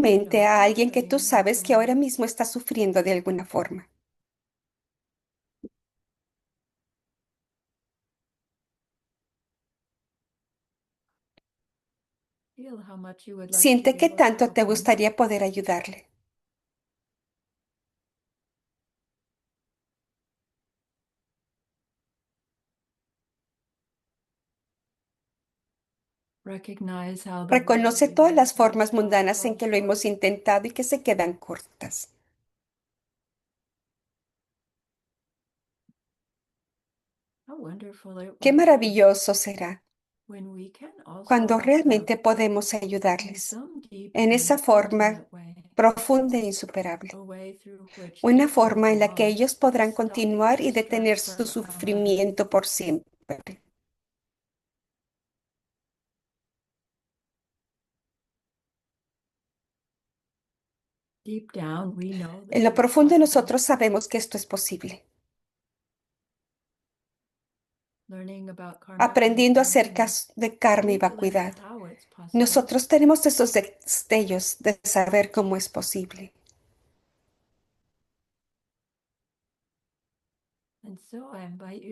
mente a alguien que tú sabes que ahora mismo está sufriendo de alguna forma. Siente que tanto te gustaría poder ayudarle. Reconoce todas las formas mundanas en que lo hemos intentado y que se quedan cortas. Qué maravilloso será cuando realmente podemos ayudarles en esa forma profunda e insuperable. Una forma en la que ellos podrán continuar y detener su sufrimiento por siempre. En lo profundo de nosotros sabemos que esto es posible. Aprendiendo acerca de karma y vacuidad, nosotros tenemos esos destellos de saber cómo es posible.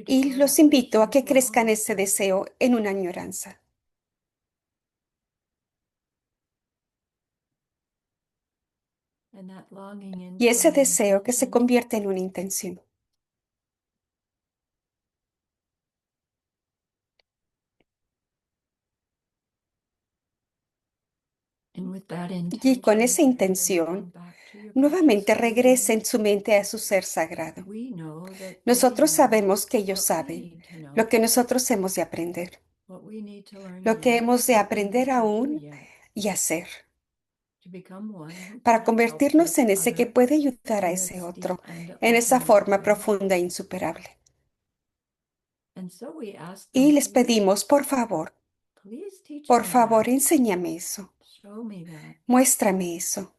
Y los invito a que crezcan ese deseo en una añoranza. Y ese deseo que se convierte en una intención. Y con esa intención, nuevamente regrese en su mente a su ser sagrado. Nosotros sabemos que ellos saben lo que nosotros hemos de aprender, lo que hemos de aprender aún y hacer, para convertirnos en ese que puede ayudar a ese otro, en esa forma profunda e insuperable. Y les pedimos, por favor, enséñame eso, muéstrame eso.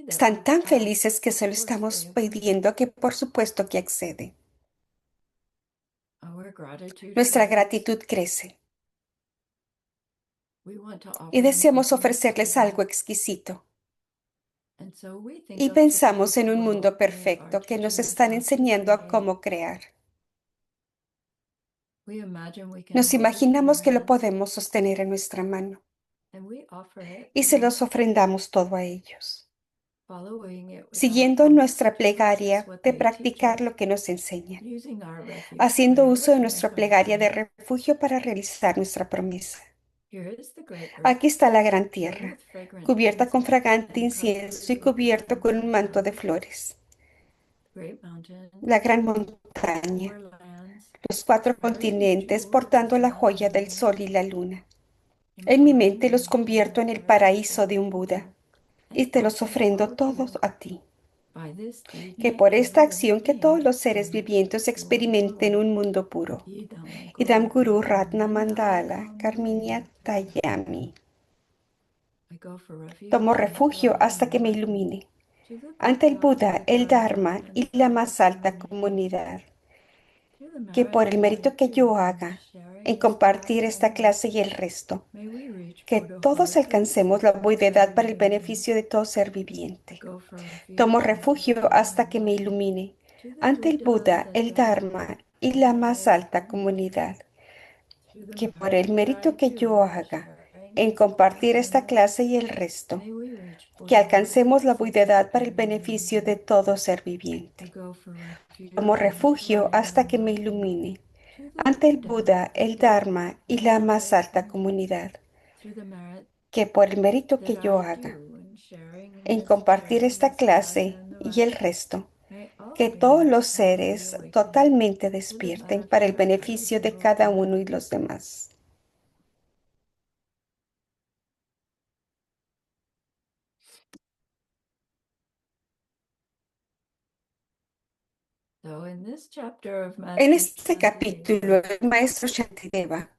Están tan felices que se lo estamos pidiendo que por supuesto que acceden. Nuestra gratitud crece y deseamos ofrecerles algo exquisito. Y pensamos en un mundo perfecto que nos están enseñando a cómo crear. Nos imaginamos que lo podemos sostener en nuestra mano y se los ofrendamos todo a ellos, siguiendo nuestra plegaria de practicar lo que nos enseñan, haciendo uso de nuestra plegaria de refugio para realizar nuestra promesa. Aquí está la gran tierra, cubierta con fragante incienso y cubierto con un manto de flores. La gran montaña, los cuatro continentes portando la joya del sol y la luna. En mi mente los convierto en el paraíso de un Buda y te los ofrendo todos a ti. Que por esta acción que todos los seres vivientes experimenten un mundo puro. Idam Guru Ratna Mandala Karminya Tayami. Tomo refugio hasta que me ilumine ante el Buda, el Dharma y la más alta comunidad. Que por el mérito que yo haga en compartir esta clase y el resto, que todos alcancemos la buidad para el beneficio de todo ser viviente. Tomo refugio hasta que me ilumine ante el Buda, el Dharma y la más alta comunidad. Que por el mérito que yo haga en compartir esta clase y el resto, que alcancemos la buidad para el beneficio de todo ser viviente. Tomo refugio hasta que me ilumine ante el Buda, el Dharma y la más alta comunidad. Que por el mérito que yo haga en compartir esta clase y el resto, que todos los seres totalmente despierten para el beneficio de cada uno y los demás. En este capítulo, el maestro Shantideva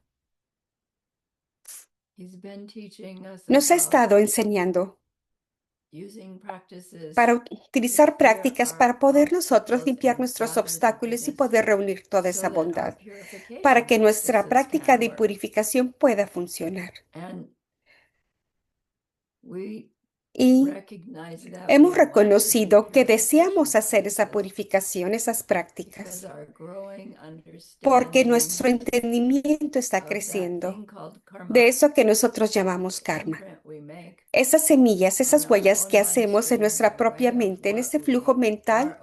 nos ha estado enseñando para utilizar prácticas para poder nosotros limpiar nuestros obstáculos y poder reunir toda esa bondad, para que nuestra práctica de purificación pueda funcionar. Y hemos reconocido que deseamos hacer esa purificación, esas prácticas, porque nuestro entendimiento está creciendo de eso que nosotros llamamos karma. Esas semillas, esas huellas que hacemos en nuestra propia mente, en ese flujo mental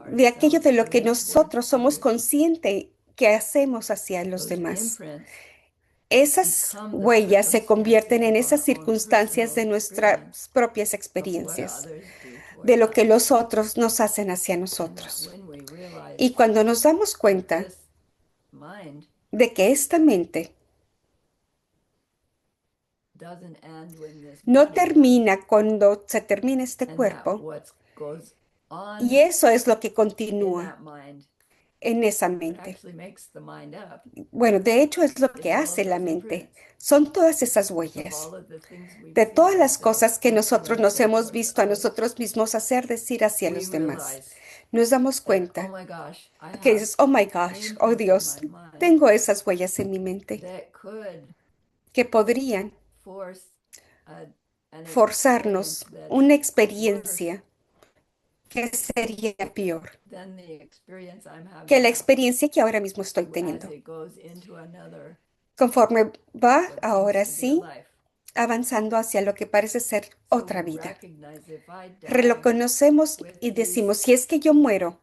de aquello de lo que nosotros somos conscientes que hacemos hacia los demás. Esas huellas se convierten en esas circunstancias de nuestras propias experiencias, de lo que los otros nos hacen hacia nosotros. Y cuando nos damos cuenta de que esta mente no termina cuando se termina este cuerpo, y eso es lo que continúa en esa mente. Bueno, de hecho es lo que hace la mente. Son todas esas huellas de todas las cosas que nosotros nos hemos visto a nosotros mismos hacer, decir hacia los demás. Nos damos cuenta que dices, oh my gosh, oh Dios, tengo esas huellas en mi mente que podrían forzarnos una experiencia que sería peor que la experiencia que ahora mismo estoy teniendo. Conforme va ahora sí avanzando hacia lo que parece ser otra vida. Reconocemos y decimos, si es que yo muero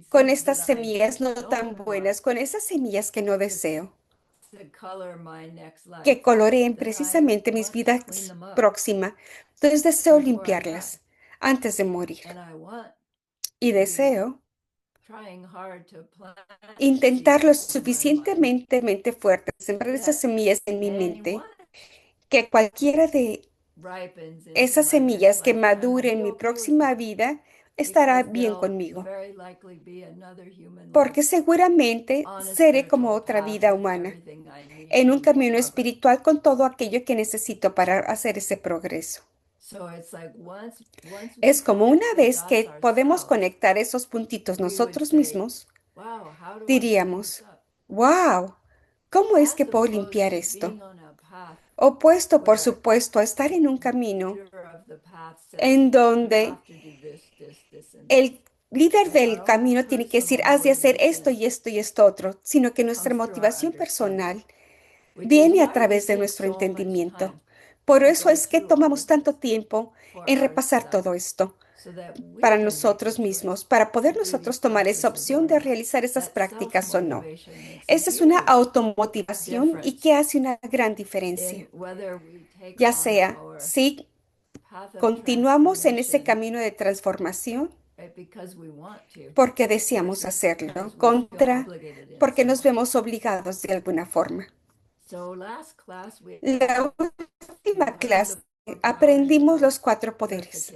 con estas semillas no tan buenas, con esas semillas que no deseo, que coloreen precisamente mis vidas próximas, entonces deseo limpiarlas antes de morir. Y deseo intentar lo suficientemente fuerte, sembrar esas semillas en mi mente, que cualquiera de esas semillas que madure en mi próxima vida estará bien conmigo, porque seguramente seré como otra vida humana, en un camino espiritual con todo aquello que necesito para hacer ese progreso. Es como una vez que podemos conectar esos puntitos nosotros mismos, diríamos, wow, ¿cómo es que puedo limpiar esto? Opuesto, por supuesto, a estar en un camino en donde el líder del camino tiene que decir, has de hacer esto y esto y esto otro, sino que nuestra motivación personal viene a través de nuestro entendimiento. Por eso es que tomamos tanto tiempo en repasar todo esto para nosotros mismos, para poder nosotros tomar esa opción de realizar esas prácticas o no. Esa es una automotivación y que hace una gran diferencia. Ya sea si continuamos en ese camino de transformación porque deseamos hacerlo, contra porque nos vemos obligados de alguna forma. La última clase aprendimos los cuatro poderes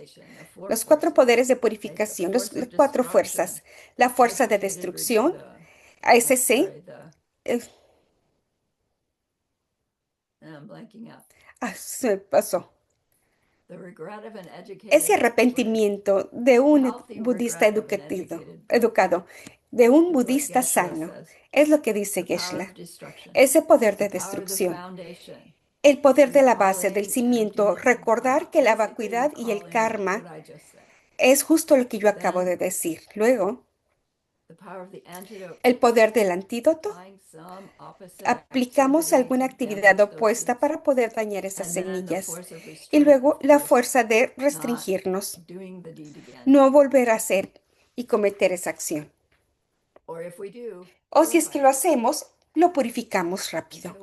de purificación, las cuatro fuerzas. La fuerza de destrucción, ASC, eh, se me pasó. Ese arrepentimiento de un budista educado, de un budista sano, es lo que dice Geshe-la. Ese poder de destrucción, el poder de la base, del cimiento, recordar que la vacuidad y el karma es justo lo que yo acabo de decir. Luego, el poder del antídoto. Aplicamos alguna actividad opuesta para poder dañar esas semillas. Y luego la fuerza de restringirnos, no volver a hacer y cometer esa acción. O si es que lo hacemos, lo purificamos rápido.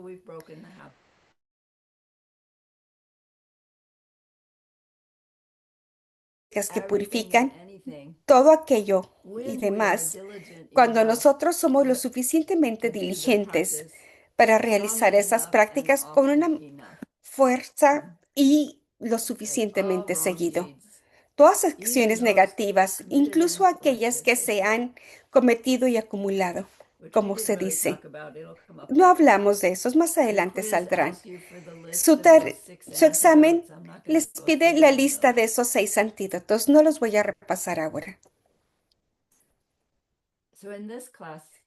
Que purifican todo aquello y demás, cuando nosotros somos lo suficientemente diligentes para realizar esas prácticas con una fuerza y lo suficientemente seguido. Todas acciones negativas, incluso aquellas que se han cometido y acumulado, como se dice. No hablamos de esos, más adelante saldrán. Su examen les pide la lista de esos 6 antídotos. No los voy a repasar ahora.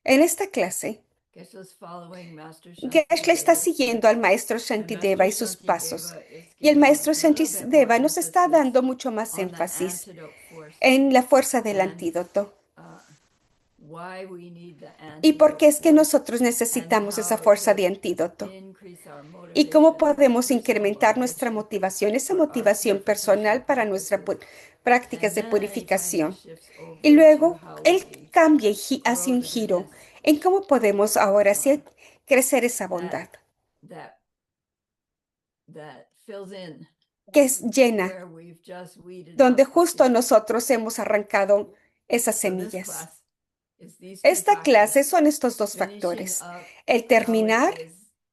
En esta clase, Geshe está siguiendo al maestro Shantideva y sus pasos. Y el maestro Shantideva nos está dando mucho más énfasis en la fuerza del antídoto. ¿Y por qué es que nosotros necesitamos esa fuerza de antídoto? ¿Y cómo podemos incrementar nuestra motivación, esa motivación personal para nuestras prácticas de purificación? Y luego él cambia y hace un giro en cómo podemos ahora sí crecer esa bondad que es llena, donde justo nosotros hemos arrancado esas semillas. Esta clase son estos dos factores. El terminar,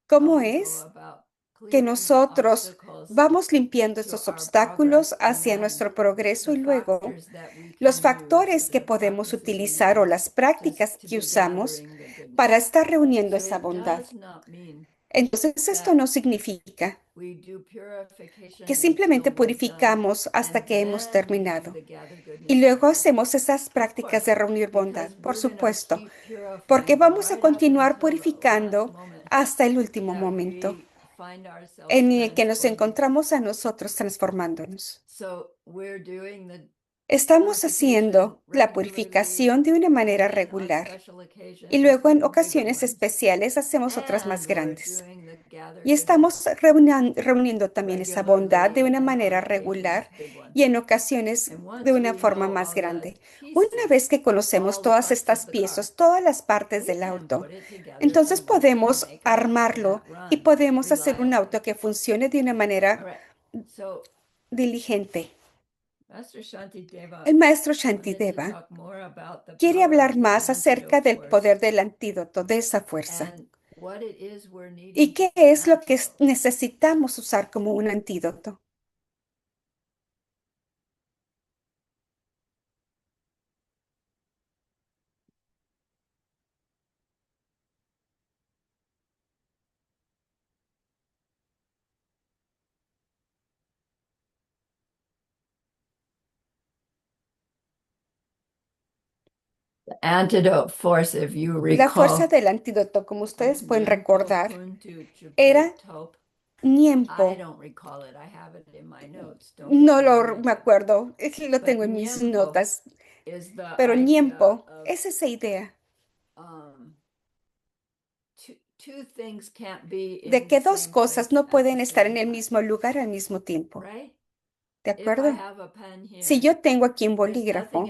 ¿cómo es que nosotros vamos limpiando esos obstáculos hacia nuestro progreso y luego los factores que podemos utilizar o las prácticas que usamos para estar reuniendo esa bondad? Entonces, esto no significa que simplemente purificamos hasta que hemos terminado y luego hacemos esas prácticas de reunir bondad, por supuesto, porque vamos a continuar purificando hasta el último momento en el que nos encontramos a nosotros transformándonos. Estamos haciendo la purificación de una manera regular y luego en ocasiones especiales hacemos otras más grandes. Y estamos reuniendo también esa bondad de una manera regular y en ocasiones de una forma más grande. Una vez que conocemos todas estas piezas, todas las partes del auto, entonces podemos armarlo y podemos hacer un auto que funcione de una manera diligente. El maestro Shantideva quiere hablar más acerca del poder del antídoto, de esa fuerza. ¿Y qué es lo que necesitamos usar como un antídoto? La fuerza del antídoto, como ustedes pueden recordar, era Niempo. No me acuerdo, es que lo tengo en mis notas, pero Niempo es esa idea de que dos cosas no pueden estar en el mismo lugar al mismo tiempo. ¿De acuerdo? Si yo tengo aquí un bolígrafo,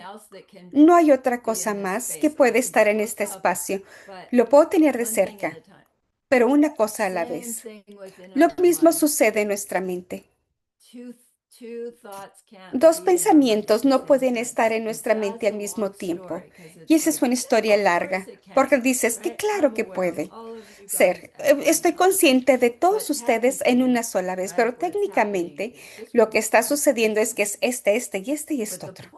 no hay otra cosa más que puede estar en este espacio. Lo puedo tener de cerca, pero una cosa a la vez. Lo mismo sucede en nuestra mente. Dos pensamientos no pueden estar en nuestra mente al mismo tiempo. Y esa es una historia larga, porque dices que claro que puede ser. Estoy consciente de todos ustedes en una sola vez, pero técnicamente lo que está sucediendo es que es este y este otro.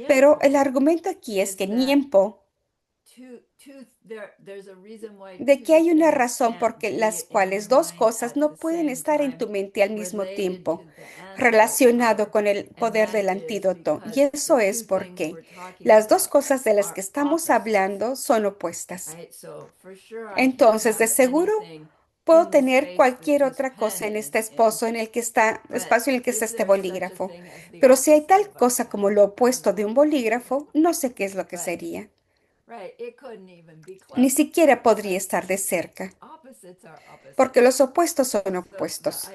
Pero el argumento aquí es que Niempo, de que hay una razón por las cuales dos cosas no pueden estar en tu mente al mismo tiempo, relacionado con el poder del antídoto. Y eso es porque las dos cosas de las que estamos hablando son opuestas. Entonces, de seguro puedo tener cualquier otra cosa en este espacio en el que está este bolígrafo. Pero si hay tal cosa como lo opuesto de un bolígrafo, no sé qué es lo que sería. Ni siquiera podría estar de cerca, porque los opuestos son opuestos.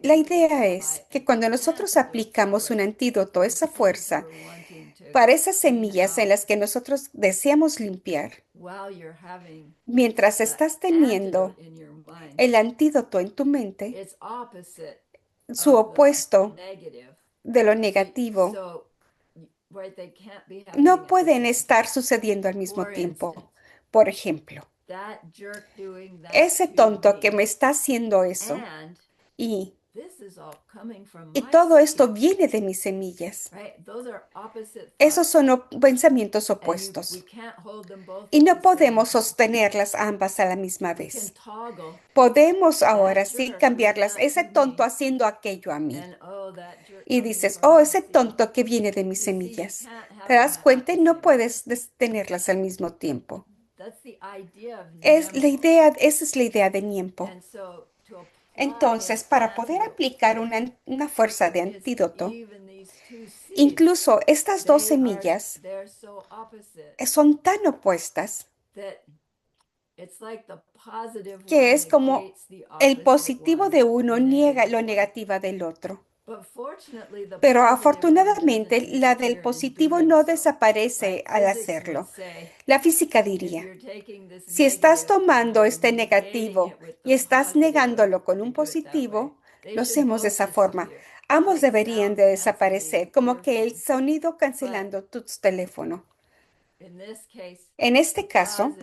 La idea es que cuando nosotros aplicamos un antídoto, esa fuerza, para esas semillas en las que nosotros deseamos limpiar, mientras estás teniendo el antídoto en tu mente, su opuesto de lo negativo, no pueden estar sucediendo al mismo tiempo. Por ejemplo, ese tonto que me está haciendo eso y Y todo esto viene de mis semillas. Esos son pensamientos opuestos. Y no podemos sostenerlas ambas a la misma vez. Podemos ahora sí cambiarlas. Ese tonto haciendo aquello a mí. Y dices, oh, ese tonto que viene de mis semillas. ¿Te das cuenta? No puedes tenerlas al mismo tiempo. Esa es la idea de Niempo. Entonces, para poder aplicar una fuerza de antídoto, incluso estas dos semillas son tan opuestas que es como el positivo de uno niega lo negativo del otro. Pero afortunadamente la del positivo no desaparece al hacerlo. La física diría, si estás tomando este negativo y estás negándolo con un positivo, lo hacemos de esa forma. Ambos deberían de desaparecer, como que el sonido cancelando tu teléfono. En este caso,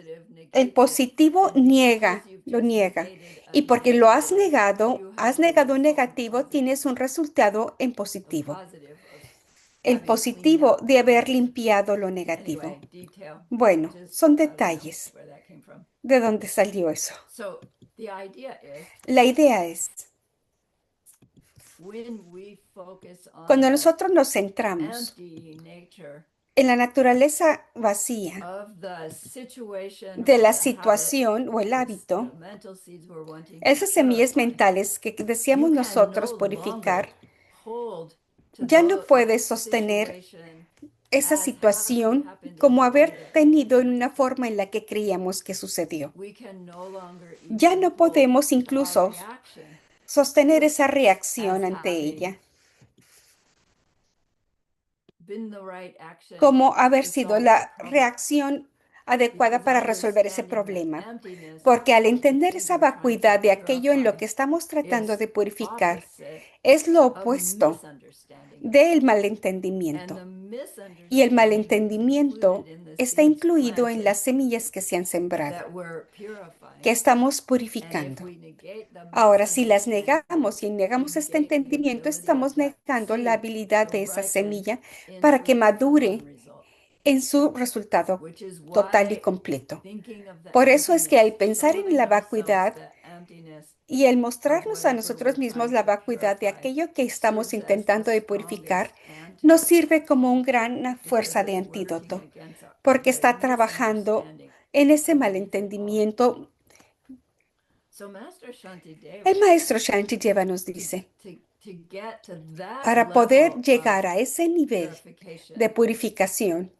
el positivo lo niega. Y porque lo has negado un negativo, tienes un resultado en positivo. El positivo de haber limpiado lo negativo. Bueno, son detalles. ¿De dónde salió eso? La idea es, cuando nosotros nos centramos en la naturaleza vacía de la situación o el hábito, esas semillas mentales que deseamos nosotros purificar, ya no puedes sostener esa situación como haber tenido en una forma en la que creíamos que sucedió. Ya no podemos incluso sostener esa reacción ante ella como haber sido la reacción adecuada para resolver ese problema. Porque al entender esa vacuidad de aquello en lo que estamos tratando de purificar, es lo opuesto del malentendimiento. Y el malentendimiento está incluido en las semillas que se han sembrado, que estamos purificando. Ahora, si las negamos y negamos este entendimiento, estamos negando la habilidad de esa semilla para que madure en su resultado total y completo. Por eso es que al pensar en la vacuidad y el mostrarnos a nosotros mismos la vacuidad de aquello que estamos intentando de purificar, nos sirve como una gran fuerza de antídoto, porque está trabajando en ese malentendimiento. El maestro Shantideva nos dice, para poder llegar a ese nivel de purificación,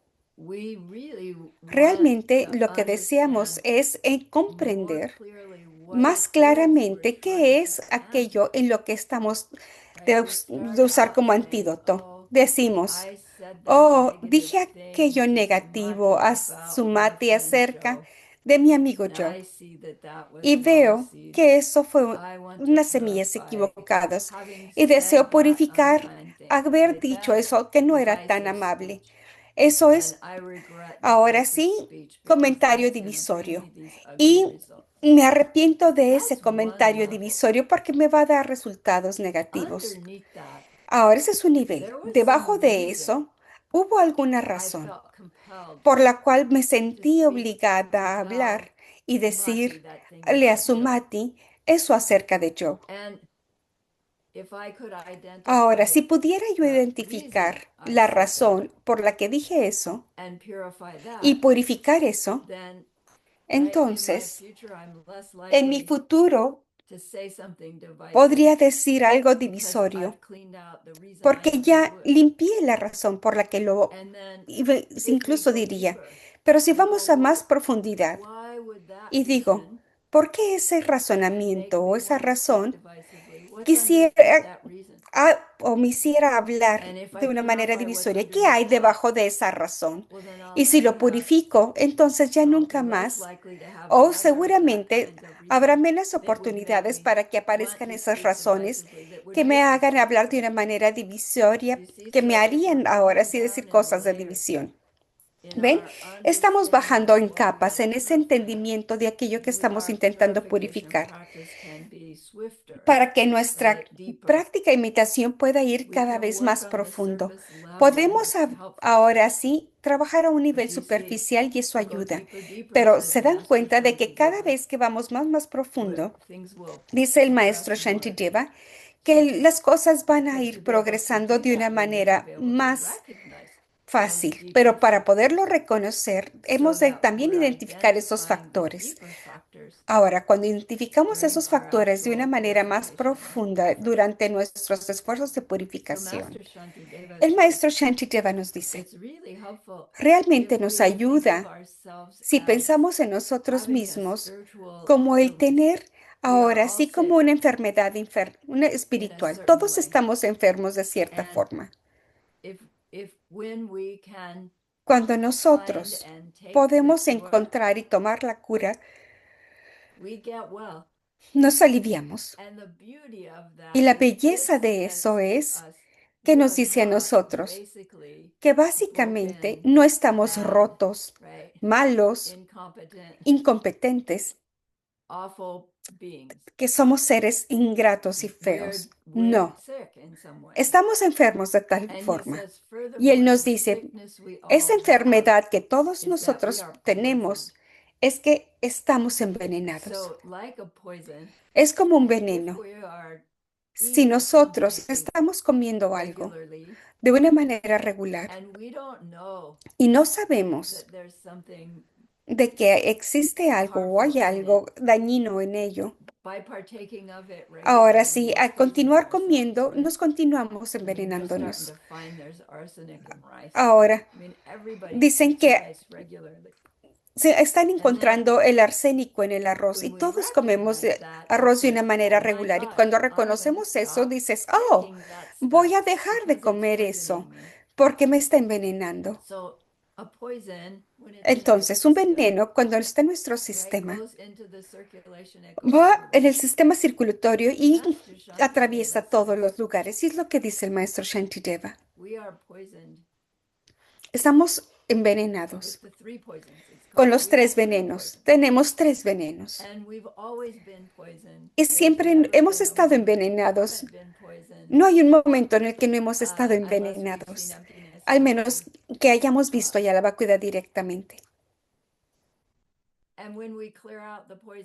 realmente lo que deseamos es comprender más claramente qué es aquello en lo que estamos de usar como antídoto. Decimos, oh, dije aquello negativo a Sumati acerca de mi amigo Joe. Y veo que eso fue unas semillas equivocadas y deseo purificar haber dicho eso que no era tan amable. Eso es, ahora sí, comentario divisorio. Y me arrepiento de ese comentario divisorio porque me va a dar resultados negativos. Ahora ese es un nivel. Debajo de eso, hubo alguna razón por la cual me sentí obligada a hablar y decirle a Sumati eso acerca de Joe. Ahora, si pudiera yo identificar la razón por la que dije eso y purificar eso, entonces en mi futuro podría decir algo divisorio, porque ya limpié la razón por la que incluso diría, pero si vamos a más profundidad y digo, ¿por qué ese razonamiento o esa razón quisiera o me hiciera hablar de una manera divisoria? ¿Qué hay debajo de esa razón? Y si lo purifico, entonces ya nunca más, o seguramente habrá menos oportunidades para que aparezcan esas razones que me hagan hablar de una manera divisoria, que me harían ahora sí decir cosas de división. ¿Ven? Estamos bajando en capas en ese entendimiento de aquello que estamos intentando purificar para que nuestra práctica e imitación pueda ir cada vez más profundo. Podemos ahora sí trabajar a un nivel superficial y eso ayuda, pero se dan cuenta de que cada vez que vamos más profundo, dice el maestro Shantideva, que las cosas van a ir progresando de una manera más fácil, pero para poderlo reconocer, hemos de también identificar esos factores. Ahora, cuando identificamos esos factores de una manera más profunda durante nuestros esfuerzos de purificación, el maestro Shantideva nos dice, realmente nos ayuda si pensamos en nosotros mismos como el tener ahora sí como una enfermedad una espiritual. Todos estamos enfermos de cierta forma. Cuando nosotros podemos encontrar y tomar la cura, nos aliviamos. Y la belleza de eso es que nos dice a nosotros que básicamente no estamos rotos, malos, incompetentes, que somos seres ingratos y feos. No, estamos enfermos de tal forma. Y él nos dice, esa enfermedad que todos nosotros tenemos es que estamos envenenados. Es como un veneno. Si nosotros estamos comiendo algo de una manera regular y no sabemos de que existe algo o hay algo dañino en ello, ahora sí, al continuar comiendo, nos continuamos envenenándonos. Ahora, dicen que se están encontrando el arsénico en el arroz y todos comemos arroz de una manera regular. Y cuando reconocemos eso, dices, oh, voy a dejar de comer eso porque me está envenenando. Entonces, un veneno, cuando está en nuestro sistema, va en el sistema circulatorio y atraviesa todos los lugares. Y es lo que dice el maestro Shantideva. Estamos envenenados con los tres venenos. Tenemos tres venenos. Y siempre hemos estado envenenados. No hay un momento en el que no hemos estado envenenados, al menos que hayamos visto ya la vacuidad directamente.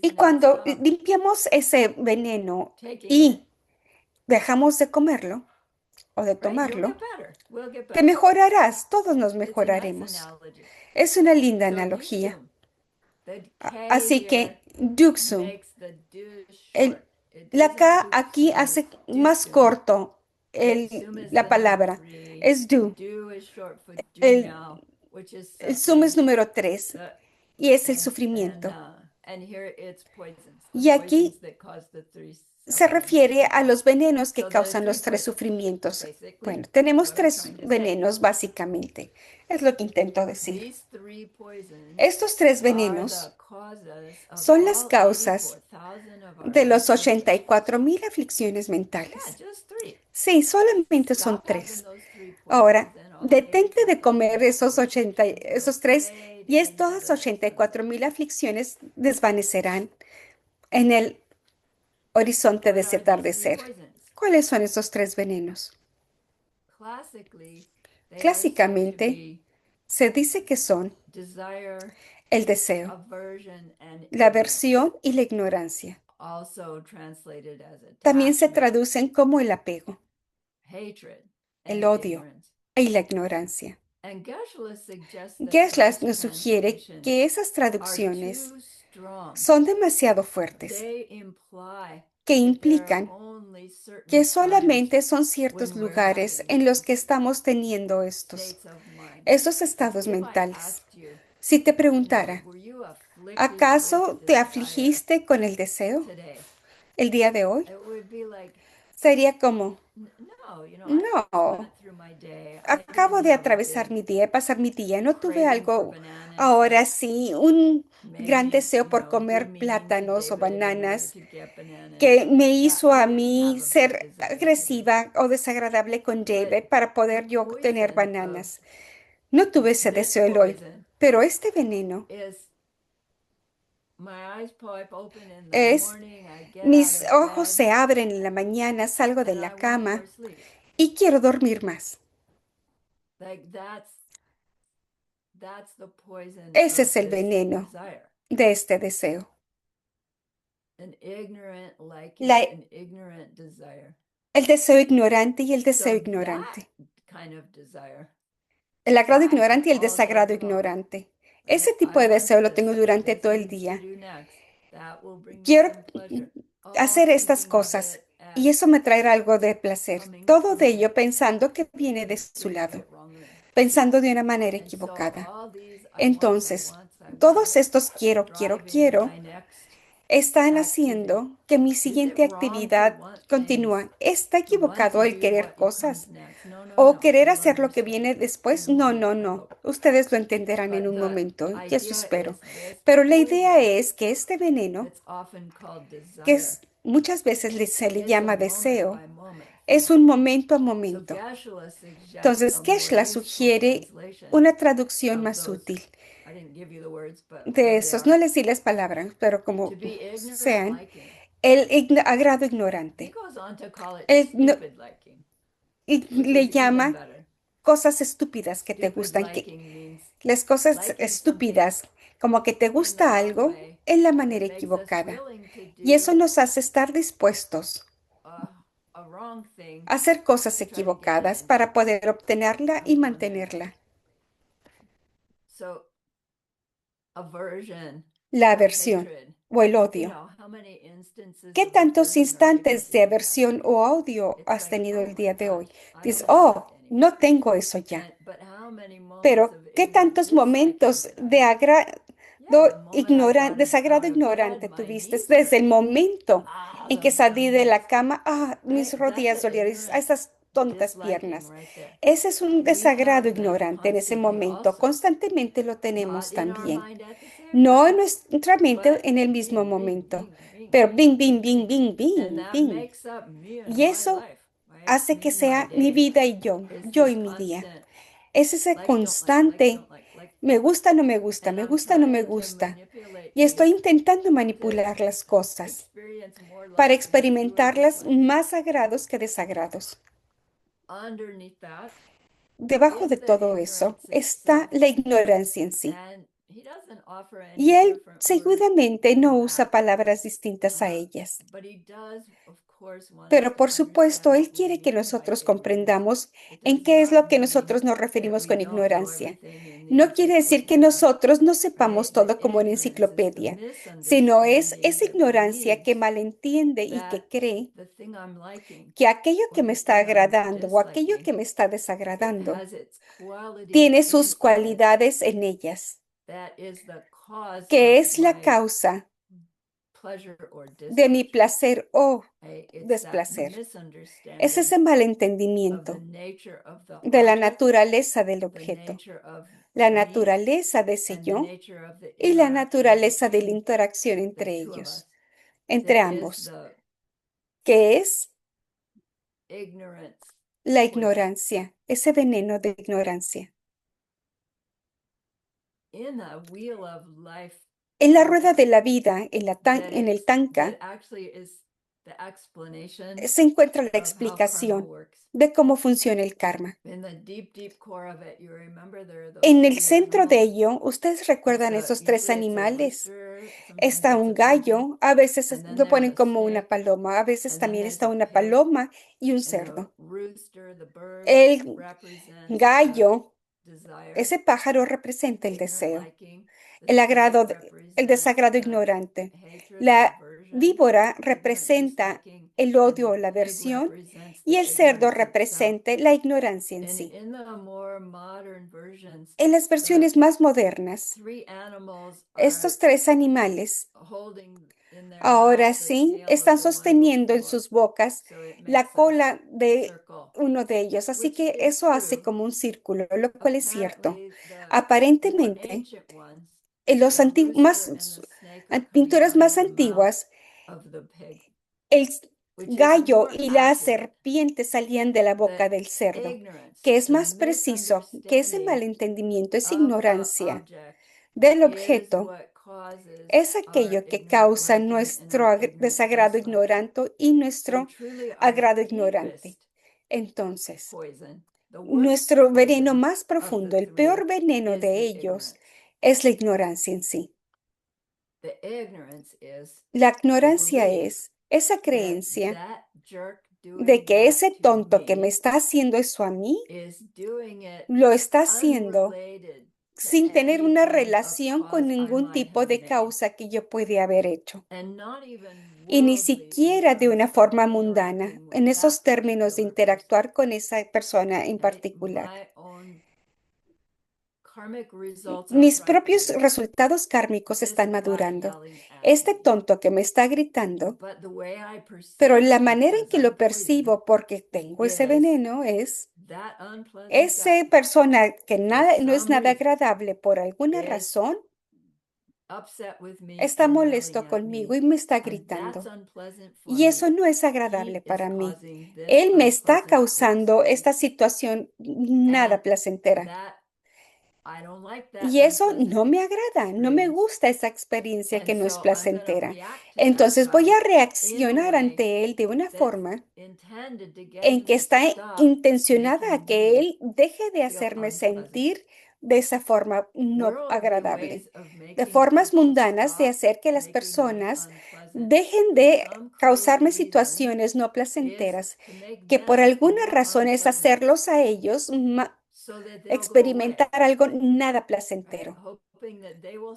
Y cuando limpiamos ese veneno y dejamos de comerlo o de tomarlo, te mejorarás, todos nos mejoraremos. Es una linda analogía. Así que, Duksum, la K aquí hace más corto la palabra. Es du. El, el sum es número 3 y es el sufrimiento. Y aquí se refiere a los venenos que causan los tres sufrimientos. Bueno, tenemos tres venenos básicamente. Es lo que intento decir. Estos tres venenos son las causas de los 84,000 aflicciones mentales. Sí, solamente son tres. Ahora, detente de comer esos tres y todas 84,000 aflicciones desvanecerán en el horizonte de ese atardecer. ¿Cuáles son esos tres venenos? Clásicamente, se dice que son el deseo, la aversión y la ignorancia. También se traducen como el apego, el odio y la ignorancia. Geshe nos sugiere que esas traducciones son demasiado fuertes, que implican que solamente son ciertos lugares en los que estamos teniendo esos estados mentales. Si te preguntara, ¿acaso te afligiste con el deseo el día de hoy? Sería como, no, acabo de atravesar mi día, pasar mi día, no tuve algo, ahora sí, un gran deseo por comer plátanos o bananas que me hizo a mí ser agresiva o desagradable con David para poder yo obtener bananas. No tuve ese deseo el hoy, pero este veneno es, mis ojos se abren en la mañana, salgo de la cama y quiero dormir más. Ese es el veneno de este deseo. La- el deseo ignorante y el deseo ignorante. El agrado ignorante y el desagrado ignorante. Ese tipo de deseo lo tengo durante todo el día. Quiero hacer estas cosas y eso me traerá algo de placer. Todo de ello pensando que viene de su lado, pensando de una manera equivocada. Entonces, todos estos quiero, están haciendo que mi siguiente actividad continúa. ¿Está equivocado el querer cosas? ¿O querer hacer lo que viene después? No, no, no. Ustedes lo entenderán en un momento, y eso espero. Pero la idea es que este veneno, muchas veces se le llama deseo, es un momento a momento. Entonces, Geshe-la sugiere una traducción más útil de esos. No les di las palabras, pero como sean, el agrado ignorante. Él y le llama cosas estúpidas que te gustan, las cosas estúpidas, como que te gusta algo en la manera equivocada. Y eso nos hace estar dispuestos a hacer cosas equivocadas para poder obtenerla y mantenerla. La aversión o el odio. ¿Qué tantos instantes de aversión o odio has tenido el día de hoy? Dices, oh, no tengo eso ya. Pero, ¿qué tantos momentos de desagrado ignorante tuviste desde el momento en que salí de la cama? Ah, mis rodillas dolieron, dices, "Ah, esas tontas piernas". Ese es un desagrado ignorante en ese momento. Constantemente lo tenemos también. No en nuestra mente en el mismo momento, pero bing, bing, bing, bing, bing, bing. Y eso hace que sea mi vida y yo y mi día. Es ese constante, me gusta, no me gusta, me gusta, no me gusta. Y estoy intentando manipular las cosas para experimentarlas más sagrados que desagrados. Debajo de todo eso está la ignorancia en sí. Y él seguramente no usa palabras distintas a ellas. Pero por supuesto, él quiere que nosotros comprendamos en qué es lo que nosotros nos referimos con ignorancia. No quiere decir que nosotros no sepamos todo como una enciclopedia, sino es esa ignorancia que malentiende y que cree que aquello que me está agradando o aquello que me está desagradando tiene sus cualidades en ellas, que es la causa de mi placer o desplacer. Es ese malentendimiento de la naturaleza del objeto, la naturaleza de ese yo y la naturaleza de la interacción entre ellos, entre ambos, que es la ignorancia, ese veneno de ignorancia. En la rueda de la vida, en el tanka, se encuentra la explicación de cómo funciona el karma. En el centro de ello, ¿ustedes recuerdan esos tres animales? Está un gallo, a veces lo ponen como una paloma, a veces también está una paloma y un cerdo. El gallo, ese pájaro representa el deseo, el desagrado ignorante. La víbora representa el odio o la aversión y el cerdo representa la ignorancia en sí. En las versiones más modernas, estos tres animales ahora sí están sosteniendo en sus bocas la cola de uno de ellos, así que eso hace como un círculo, lo cual es cierto. Aparentemente, en pinturas más antiguas, el gallo y la serpiente salían de la boca del cerdo, que es más preciso que ese malentendimiento, esa ignorancia del objeto, es aquello que causa nuestro desagrado ignorante y nuestro agrado ignorante. Entonces, nuestro veneno más profundo, el peor veneno de ellos, es la ignorancia en sí. La ignorancia es esa creencia de que ese tonto que me está haciendo eso a mí, lo está haciendo sin tener una relación con ningún tipo de causa que yo puede haber hecho. Y ni siquiera de una forma mundana, en esos términos de interactuar con esa persona en particular. Mis propios resultados kármicos están madurando. Este tonto que me está gritando, pero la manera en que lo percibo porque tengo ese veneno es, esa persona que nada, no es nada agradable por alguna razón, está molesto conmigo y me está gritando. Y eso no es agradable para mí. Él me está causando esta situación nada placentera. Y eso no me agrada, no me gusta esa experiencia que no es placentera. Entonces voy a reaccionar ante él de una forma en que está intencionada a que él deje de hacerme sentir de esa forma no agradable, de formas mundanas de hacer que las personas dejen de causarme situaciones no placenteras, que por alguna razón es hacerlos a ellos experimentar algo nada placentero.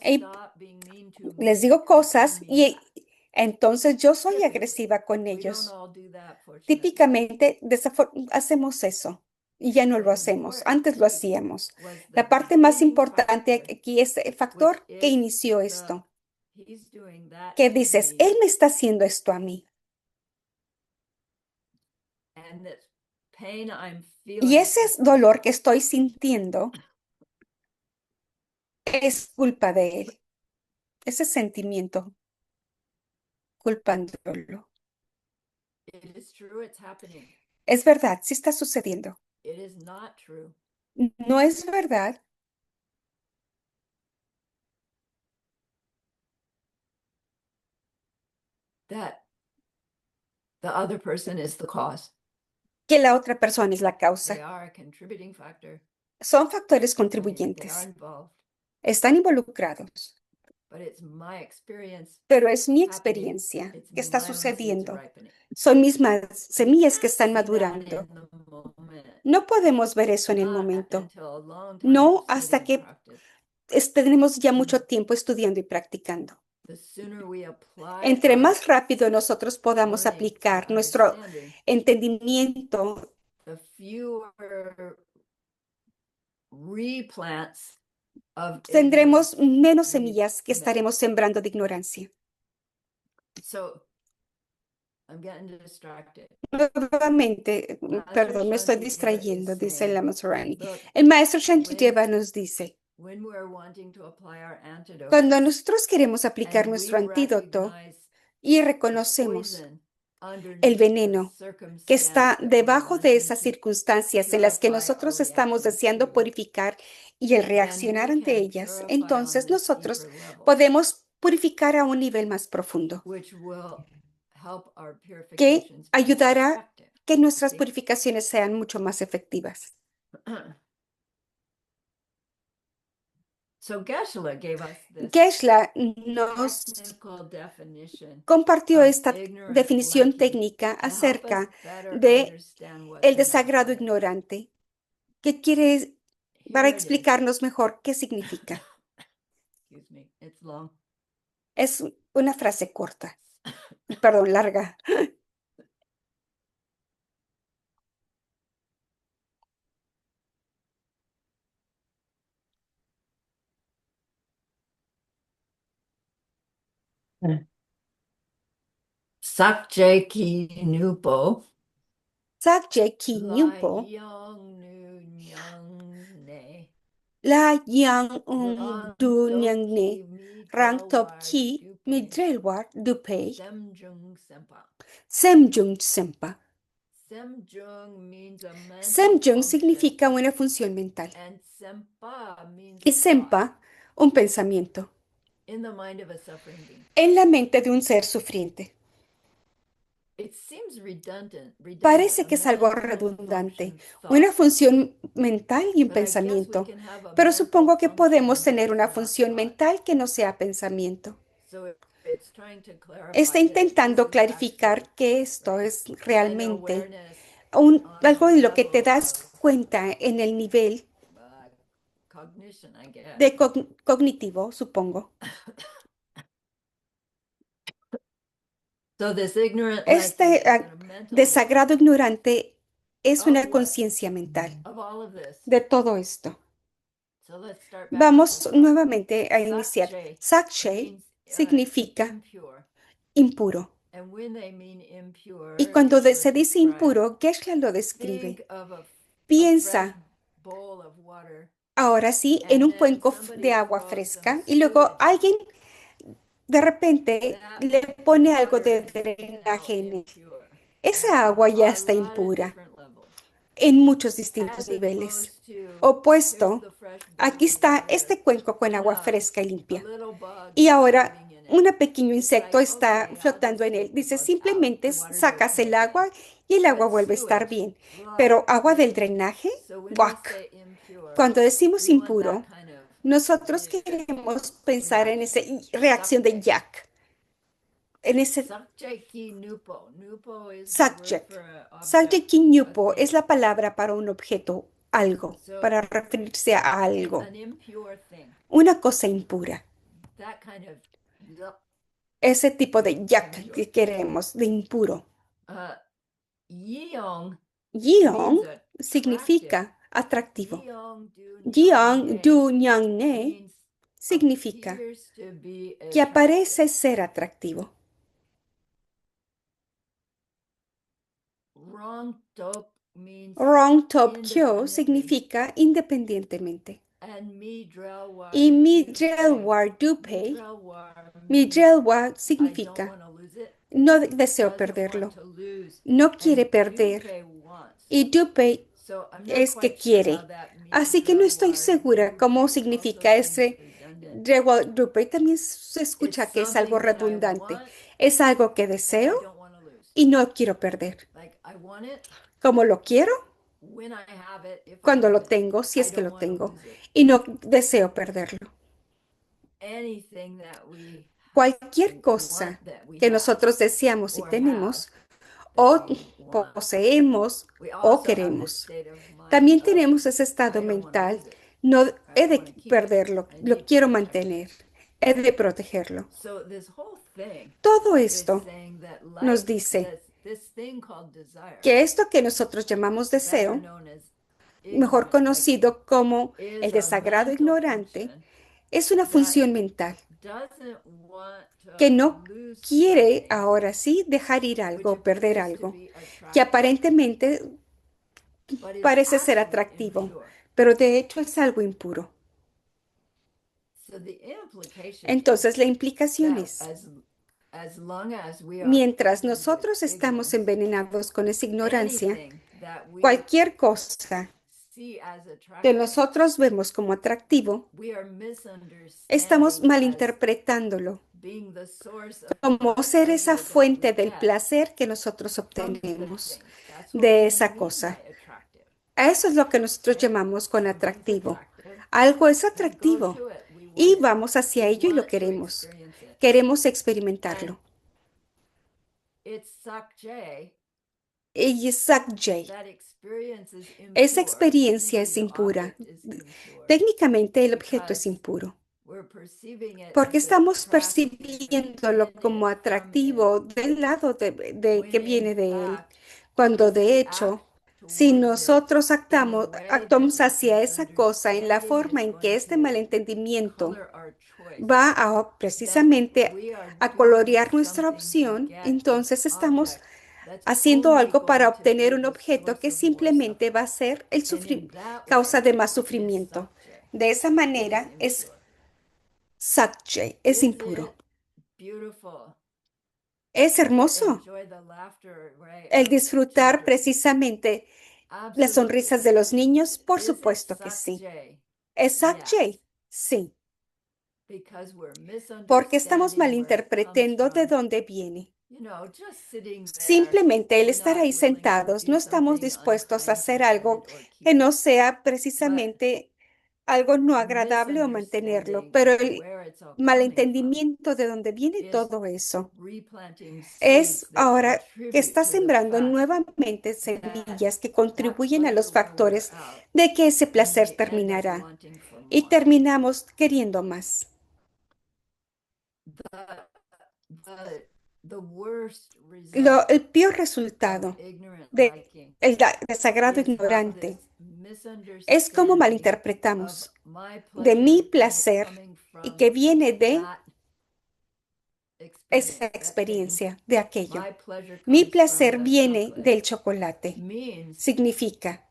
Y les digo cosas y entonces yo soy agresiva con ellos. Típicamente hacemos eso y ya no lo hacemos. Antes lo hacíamos. La parte más importante aquí es el factor que inició esto, que dices, él me está haciendo esto a mí. Y ese dolor que estoy sintiendo es culpa de él, ese sentimiento culpándolo. Es verdad, sí está sucediendo. No es verdad que la otra persona es la causa. Son factores contribuyentes. Están involucrados, pero es mi experiencia que está sucediendo. Son mismas semillas que están madurando. No podemos ver eso en el momento. No hasta que tenemos ya mucho tiempo estudiando y practicando. Entre más rápido nosotros podamos aplicar nuestro entendimiento, tendremos menos semillas que estaremos sembrando de ignorancia. Nuevamente, perdón, me estoy distrayendo, dice el Lama Surani. El maestro Shantideva nos dice, cuando nosotros queremos aplicar nuestro antídoto y reconocemos el veneno que está debajo de esas circunstancias en las que nosotros estamos deseando purificar y el reaccionar ante ellas, entonces nosotros podemos purificar a un nivel más profundo, que ayudará que nuestras purificaciones sean mucho más efectivas. Geshe-la nos compartió esta definición técnica acerca de el desagrado ignorante, que quiere para explicarnos mejor qué significa. Es una frase corta, perdón, larga. Sakje ki nupo. Sakje ki La nyumpo, yang nu nyang ne. la yang Rang du top nyang ne, ki mi rang go top war ki Midrelwar Dupei, Semjung Sempa. Semjung Sempa. Semjung means a mental Semjung function, significa una función mental and Sempa means y a thought Sempa un pensamiento in the mind of a suffering being. en la mente de un ser sufriente. It seems redundant, Parece a que es algo mental redundante, function una thought. función mental y un But I guess we pensamiento, can have a pero mental supongo que podemos function tener that's una not función thought. mental que no sea pensamiento. So it's trying to Está clarify that this intentando is actually, clarificar que esto right, es an realmente awareness on the algo de lo que te level das of cuenta en el nivel cognition, I guess. de cognitivo, supongo. So this ignorant lesson Este is a mental awareness desagrado ignorante es of una what? conciencia mental Of all of this. de todo esto. So let's start back at the Vamos top. nuevamente a iniciar. Sakche Sakshay means significa impure. impuro. And when they mean Y impure, cuando Geshe se dice describes, impuro, Geshe lo think describe. of a fresh Piensa, bowl of water, ahora sí, en and un then cuenco de somebody agua throws some fresca y luego sewage in. alguien de repente That le pone algo water de is now drenaje en él. impure Esa at agua ya a está lot of impura different levels. en muchos distintos As niveles. opposed to, here's Opuesto, the fresh bowl aquí of está water, este cuenco con and agua fresca y a limpia. little bug Y is ahora floating in it. un pequeño It's insecto like, está okay, I'll flotando just en él. take the Dice, bug out. The simplemente water goes sacas el missing. agua y el agua But vuelve a estar sewage, bien. blah, Pero agua del missing. drenaje, So when we guac. say impure, Cuando decimos we want that impuro, kind of nosotros queremos pensar en esa reaction. reacción de Sakche. yak, en ese Sakche ki nupo. Nupo is the word subject. for an object, Subject a nyupo es thing. la palabra para un objeto, algo, So para referirse a algo, an impure thing. una cosa impura. That kind of yuck, Ese tipo de yak impure. que queremos, de impuro. Yeong Yeong means attractive. significa atractivo. Yeong du Yeong nyang du nyang ne means significa appears to be que attractive. aparece ser atractivo. Wrong top means Rong top kyo independently. significa independientemente. And Y midrelwar dupe. midrelwar dupe, Midrelwar means midrelwar I don't significa want to lose it. no deseo Doesn't want perderlo, to lose. no quiere And perder. dupe wants. Y dupe So I'm not es que quite sure how quiere. that Así que no estoy midrelwar segura cómo dupe also significa seems ese redundant. dupe. También se It's escucha que es algo something that I redundante. want Es algo que and I deseo don't want to lose. y no quiero perder. Like I want it Como lo quiero when I have it, if I cuando have lo it. tengo, si I es que don't lo want to tengo, lose it. y no deseo perderlo. Anything that we Cualquier cosa want that we que have nosotros deseamos y or have tenemos, that o we want. poseemos, We o also have this queremos. state of mind También of tenemos ese estado I don't want to mental, lose it. no I he de want to keep it. perderlo, I lo need to quiero protect it. mantener, he de protegerlo. So this whole thing Todo is esto saying that nos like dice this thing called desire, que esto que nosotros llamamos better deseo, known as mejor ignorant liking, conocido como el is a desagrado mental ignorante, function es una that función mental doesn't want que to no lose quiere something ahora sí dejar ir which algo, perder appears to algo, be que attractive, aparentemente but is parece ser actually atractivo, impure. pero de hecho es algo impuro. So the implication is Entonces la implicación that es, as long as we are mientras poisoned with nosotros estamos ignorance, envenenados con esa ignorancia, anything that we cualquier cosa see as que attractive, nosotros vemos como atractivo, we are estamos misunderstanding as malinterpretándolo being the source of como the ser esa pleasure that we fuente del get placer que nosotros from the obtenemos thing. That's what de we esa mean by cosa. attractive, A eso es lo que nosotros right? llamamos con Something's atractivo. attractive. Algo es We go atractivo to it. We y want it. vamos hacia We ello y lo want to queremos. experience it. Queremos And experimentarlo. it's Sakje Y Sakjay, that experience is esa impure. experiencia es Technically, the impura. object is impure Técnicamente el objeto es because impuro, we're perceiving it porque as estamos attractive percibiéndolo in como it, from it, atractivo del lado de when que in viene de él, fact, cuando if de we act hecho, si towards it nosotros in a actuamos, way that actuamos this hacia esa cosa en la misunderstanding forma is en que going este to malentendimiento color our choice, va a then precisamente we are a doing colorear nuestra something to opción, get an entonces estamos object that's haciendo only algo para going to obtener be un the objeto source que of more simplemente suffering. va a ser el And in that causa way, de más is sufrimiento. Sakje, De esa is manera es impure. Sakje, es Is impuro. it beautiful. Es hermoso Enjoy the laughter, right, el of disfrutar children. precisamente las sonrisas Absolutely. de los niños. Por Is it supuesto que suck, sí. Jay? ¿Es Yes, Jay? Sí, because we're porque estamos misunderstanding where it comes malinterpretando de from. dónde viene. Just sitting there, Simplemente el we're estar not ahí willing to sentados, do no estamos something dispuestos a hacer algo unkind-hearted or que cute. no sea But precisamente algo no agradable o mantenerlo, misunderstanding pero of el where it's all coming from malentendimiento de dónde viene is todo eso replanting seeds es that ahora que contribute está to the sembrando fact nuevamente that semillas que that contribuyen a pleasure los will wear factores out de que ese and placer we end up terminará wanting for y more. terminamos queriendo más. The the the worst result El peor of resultado ignorant de liking desagrado is how ignorante this es cómo misunderstanding of malinterpretamos my de mi pleasure placer coming y from que viene de that esa experience, that thing, experiencia, de aquello. my pleasure Mi comes from placer the viene chocolate, del chocolate. means Significa,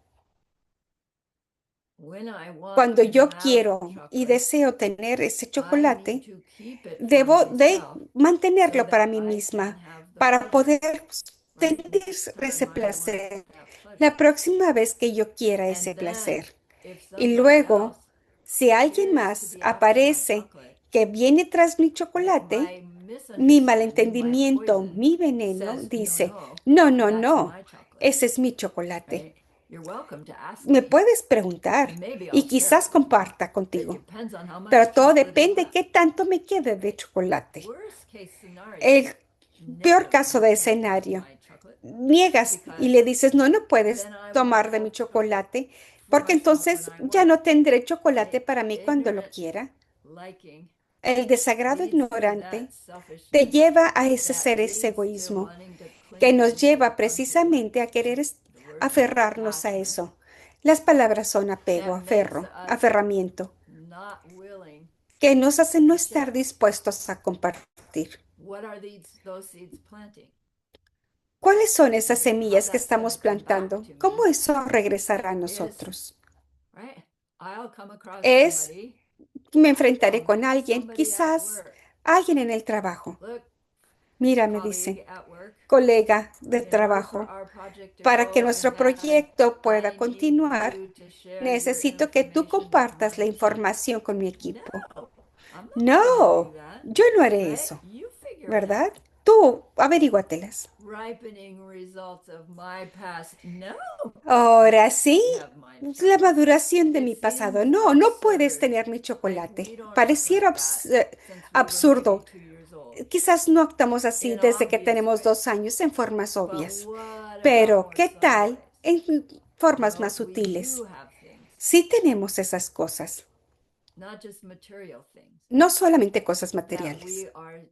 when I want cuando to yo have quiero y chocolate, deseo tener ese I need chocolate, to keep it for debo de myself so mantenerlo that para mí I can misma, have the para pleasure, poder right? sentir Next ese time I want placer that la pleasure. próxima vez que yo quiera And ese then placer. if Y somebody luego, else si alguien appears to más be after my aparece chocolate, que viene tras mi right? chocolate, My mi misunderstanding, my malentendimiento, poison mi veneno says, no, dice, no, no, no, that's no, my chocolate, ese es mi chocolate. right? You're welcome to ask Me me, puedes preguntar and maybe I'll y share quizás it. comparta It contigo, depends on how pero much todo chocolate is depende left, qué tanto me quede de right? chocolate. Worst case scenario, El peor no, caso you de can't have escenario, my chocolate niegas y because le dices, no, no puedes then I won't tomar de mi have chocolate chocolate, for porque myself when entonces I ya want it, no tendré chocolate right? para mí cuando lo Ignorant quiera. liking El desagrado leads to that ignorante te selfishness, lleva a that ese leads to egoísmo wanting to que cling nos on to lleva it, onto it. precisamente a querer The word is aferrarnos a attachment. eso. Las palabras son apego, That makes aferro, us aferramiento, not willing que nos hacen no to estar share. dispuestos a compartir. What are those seeds planting? ¿Cuáles son esas And how semillas que that's going to estamos come back plantando? to ¿Cómo me eso regresará a is, nosotros? right? I'll come across Es, somebody, me I don't know, enfrentaré con maybe alguien, somebody at quizás work. alguien en el trabajo. Look, Mira, me colleague dice, at work, colega de in order for trabajo, our project to para que go nuestro ahead, proyecto pueda I need continuar, you to share your necesito que tú information with compartas la my team. información con mi No, equipo. I'm not going to do No, that, yo no haré right? eso, You figure it ¿verdad? out. Tú, averíguatelas. Ripening results of my past. No, you Ahora sí, can't have my la chocolate. maduración de It mi pasado. seems No, no puedes absurd. tener mi Like we chocolate. don't act Pareciera like that since we were maybe absurdo. 2 years old. Quizás no actuamos así In desde que obvious tenemos ways. 2 años en formas But obvias. what about Pero, more ¿qué subtle tal ways? en formas más We sutiles? do have things, Sí tenemos esas cosas, not just material things, no solamente cosas that materiales, we are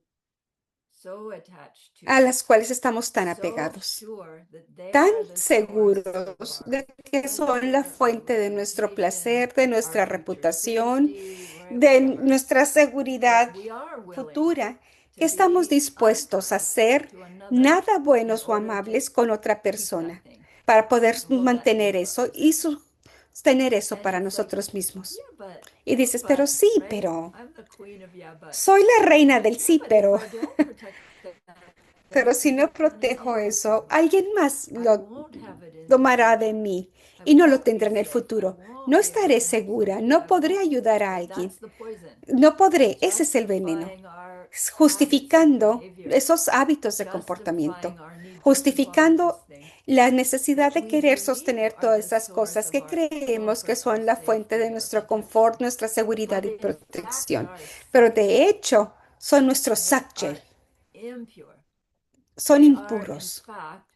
so attached a to, las cuales estamos tan so apegados, sure that they tan are the source of seguros our de que son la pleasure, our fuente de nuestro reputation, placer, de our nuestra future reputación, safety, right? de Whatever, nuestra that seguridad we are willing futura, to que estamos be dispuestos a unkind ser to another nada in buenos o order to amables con otra keep that persona thing para poder and hold that thing mantener for eso us. y sostener eso And para it's like, nosotros mismos. yeah, Y dices, pero sí, right? pero I'm the queen of yeah, soy la reina right? del Yeah, sí, but if pero, I don't protect that, pero si no who's gonna protejo take it eso, from me? alguien más I lo won't have it in the tomará de future. mí I y no lo won't tendrá be en el safe. I futuro. No won't be able estaré to help segura, somebody. no I podré won't. ayudar a alguien, That's the poison. no podré. Ese es el veneno, Justifying our habits of justificando behavior, esos hábitos de comportamiento, justifying our need to keep all of these justificando things la necesidad that de we querer believe sostener are todas the esas source cosas of que our creemos que comfort, our son la fuente de safety, our nuestro protection. confort, nuestra seguridad But y in fact, they protección. are Pero suck, de hecho, son nuestros right? sakche, Are impure. son They are, in impuros, fact,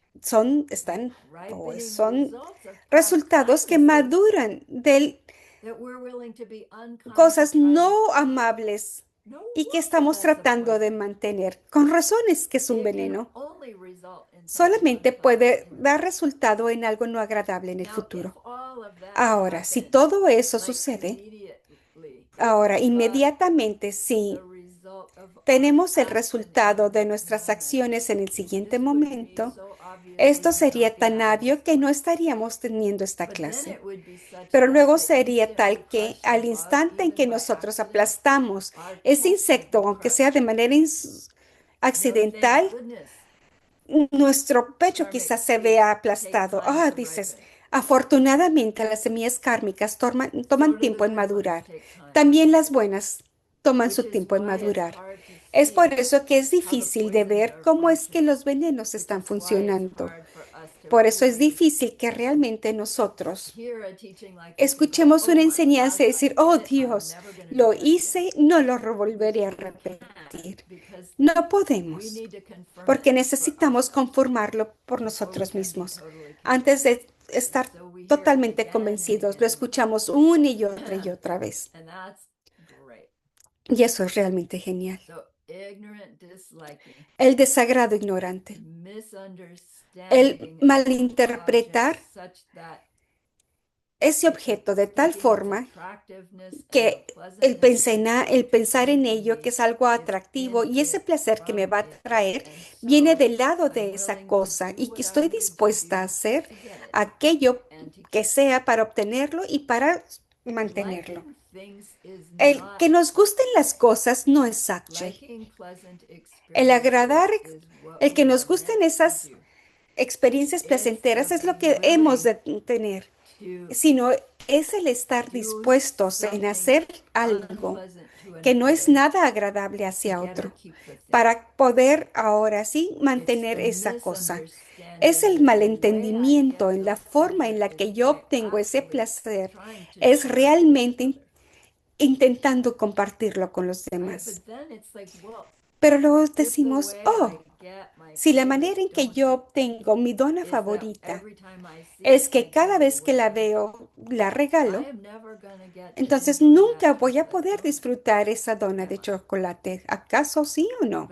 están, pues, ripening son results of past resultados que kindnesses maduran de that we're willing to be unkind to cosas try to no keep. amables No y que wonder estamos that's a tratando de poison. mantener, con razones que es un It can veneno. only result in something Solamente unpleasant puede in the dar future. resultado en algo no agradable en el Now, if futuro. all of that Ahora, si happened, todo eso like sucede, immediately, if ahora we got inmediatamente, the si result of our tenemos el action in the resultado de next nuestras moment, acciones en el siguiente this would be momento, so obvious we esto would not sería be tan having this obvio que no class. estaríamos teniendo esta But then clase. it would be such Pero that luego the sería instant we tal que crush a al bug, instante en even que by nosotros accident, aplastamos our ese chest would insecto, be aunque sea de crushed. manera accidental, nuestro pecho quizás se vea aplastado. Ah, dices, afortunadamente las semillas kármicas toman tiempo en madurar. También las buenas toman su tiempo en madurar. Es por eso que es difícil de ver cómo es que los venenos están funcionando. Por eso es difícil que realmente nosotros escuchemos una enseñanza y decir, oh Dios, lo hice, no lo volveré a repetir. No podemos, porque necesitamos conformarlo por nosotros mismos. Antes de estar totalmente convencidos, lo escuchamos una y otra vez. Y eso es realmente genial. El desagrado ignorante, el malinterpretar ese objeto de tal forma que el pensar en ello, que es algo atractivo y ese placer que me va a traer, viene del lado de esa cosa y que estoy dispuesta a hacer aquello que sea para obtenerlo y para mantenerlo. El que nos gusten las cosas no es Sakche. El agradar, el que nos gusten esas experiencias placenteras es lo que hemos de tener, sino es el estar dispuestos en hacer algo que no es nada agradable hacia otro, para poder ahora sí mantener esa cosa. Es el malentendimiento en la forma en la que yo obtengo ese placer, es realmente intentando compartirlo con los demás. Pero luego decimos, oh, si la manera en que yo obtengo mi dona favorita es que cada vez que la veo, la regalo, entonces nunca voy a poder disfrutar esa dona de chocolate. ¿Acaso sí o no?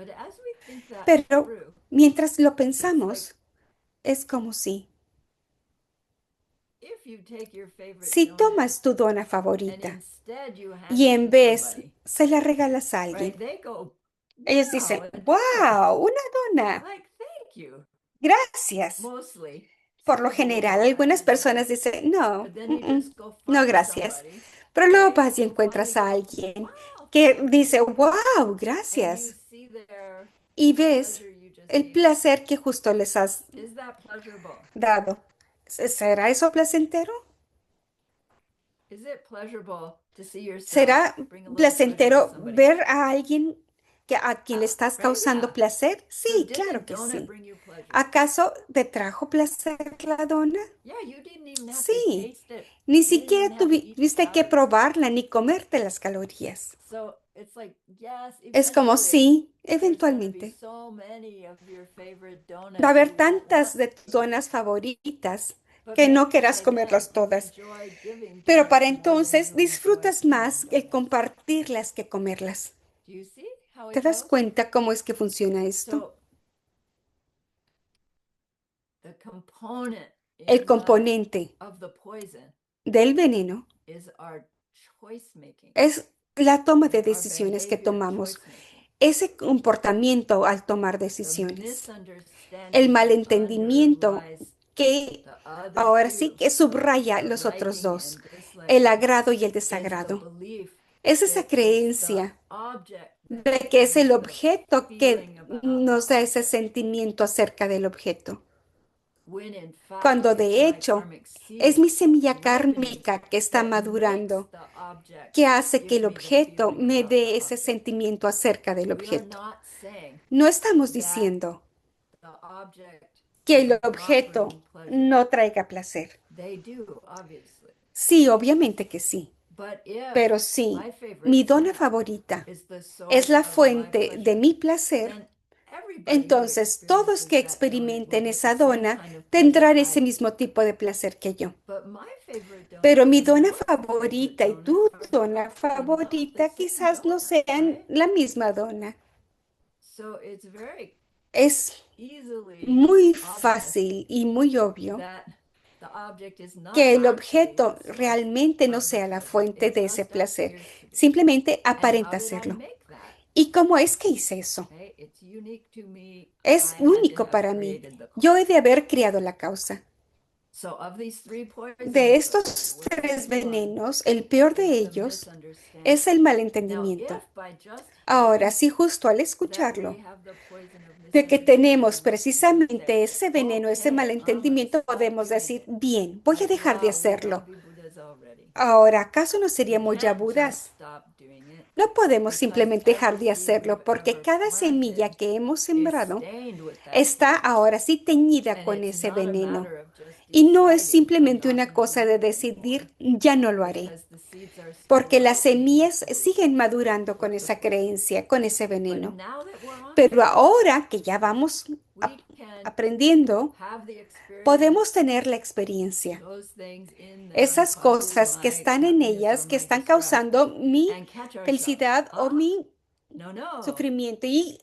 Pero mientras lo pensamos, es como si tomas tu dona favorita y en vez se la regalas a alguien, ellos dicen, wow, una dona, gracias. Por lo general, algunas personas dicen, no, no, gracias. Pero luego vas y encuentras a alguien que dice, wow, gracias. Y ves el placer que justo les has dado. ¿Será eso placentero? ¿Será placentero ver a alguien a quien le estás causando placer? Sí, claro que sí. ¿Acaso te trajo placer la dona? Sí. Ni siquiera tuviste que probarla ni comerte las calorías. Es como sí, eventualmente. Va a haber tantas de tus donas favoritas que no querrás comerlas todas. Pero para entonces disfrutas más el compartirlas que comerlas. ¿Te das cuenta cómo es que funciona esto? El componente del veneno es la toma de decisiones que tomamos, ese comportamiento al tomar decisiones, el malentendimiento que ahora sí que subraya los otros dos, el agrado y el desagrado. Es esa creencia de que es el objeto que nos da ese sentimiento acerca del objeto, cuando de hecho es mi semilla kármica que está madurando, que hace que el objeto me dé ese sentimiento acerca del objeto. No estamos diciendo que el objeto no traiga placer. Sí, obviamente que sí. Pero sí, mi dona favorita es la fuente de mi placer, entonces todos que experimenten esa dona tendrán ese mismo tipo de placer que yo. Pero mi dona favorita y tu dona favorita quizás no sean la misma dona. Es muy fácil y muy obvio que el objeto realmente no sea la fuente de ese placer, simplemente aparenta serlo. ¿Y cómo es que hice eso? Es único para mí. Yo he de haber creado la causa. So of these three De poisons, estos the tres worst one venenos, el peor de is the ellos es misunderstanding. el Now, malentendimiento. if by just Ahora, hearing sí, justo al that we escucharlo, have the poison of de que tenemos misunderstanding, we can just say, precisamente ese veneno, ese okay, I'm gonna malentendimiento, stop podemos doing decir, it. bien, voy a Like, dejar de wow, we gotta hacerlo. be Buddhas already. Ahora, ¿acaso no We seríamos ya can't just Budas? stop doing it No podemos because simplemente dejar every de seed hacerlo we've porque ever cada semilla planted que hemos is sembrado stained with that está poison. ahora sí teñida And con it's ese not a veneno. matter of just Y no es deciding, I'm simplemente not una going to cosa do de it anymore, decidir, ya no lo haré, because the seeds are still porque las ripening with semillas the siguen results madurando of con the esa poison. creencia, con ese But veneno. now that we're on Pero it, ahora que ya vamos we can aprendiendo, have the experience, podemos tener la experiencia, those things in them esas causing cosas que my están en happiness or ellas, que my están distress, causando mi and catch ourselves. felicidad o Ah, mi no, no. sufrimiento y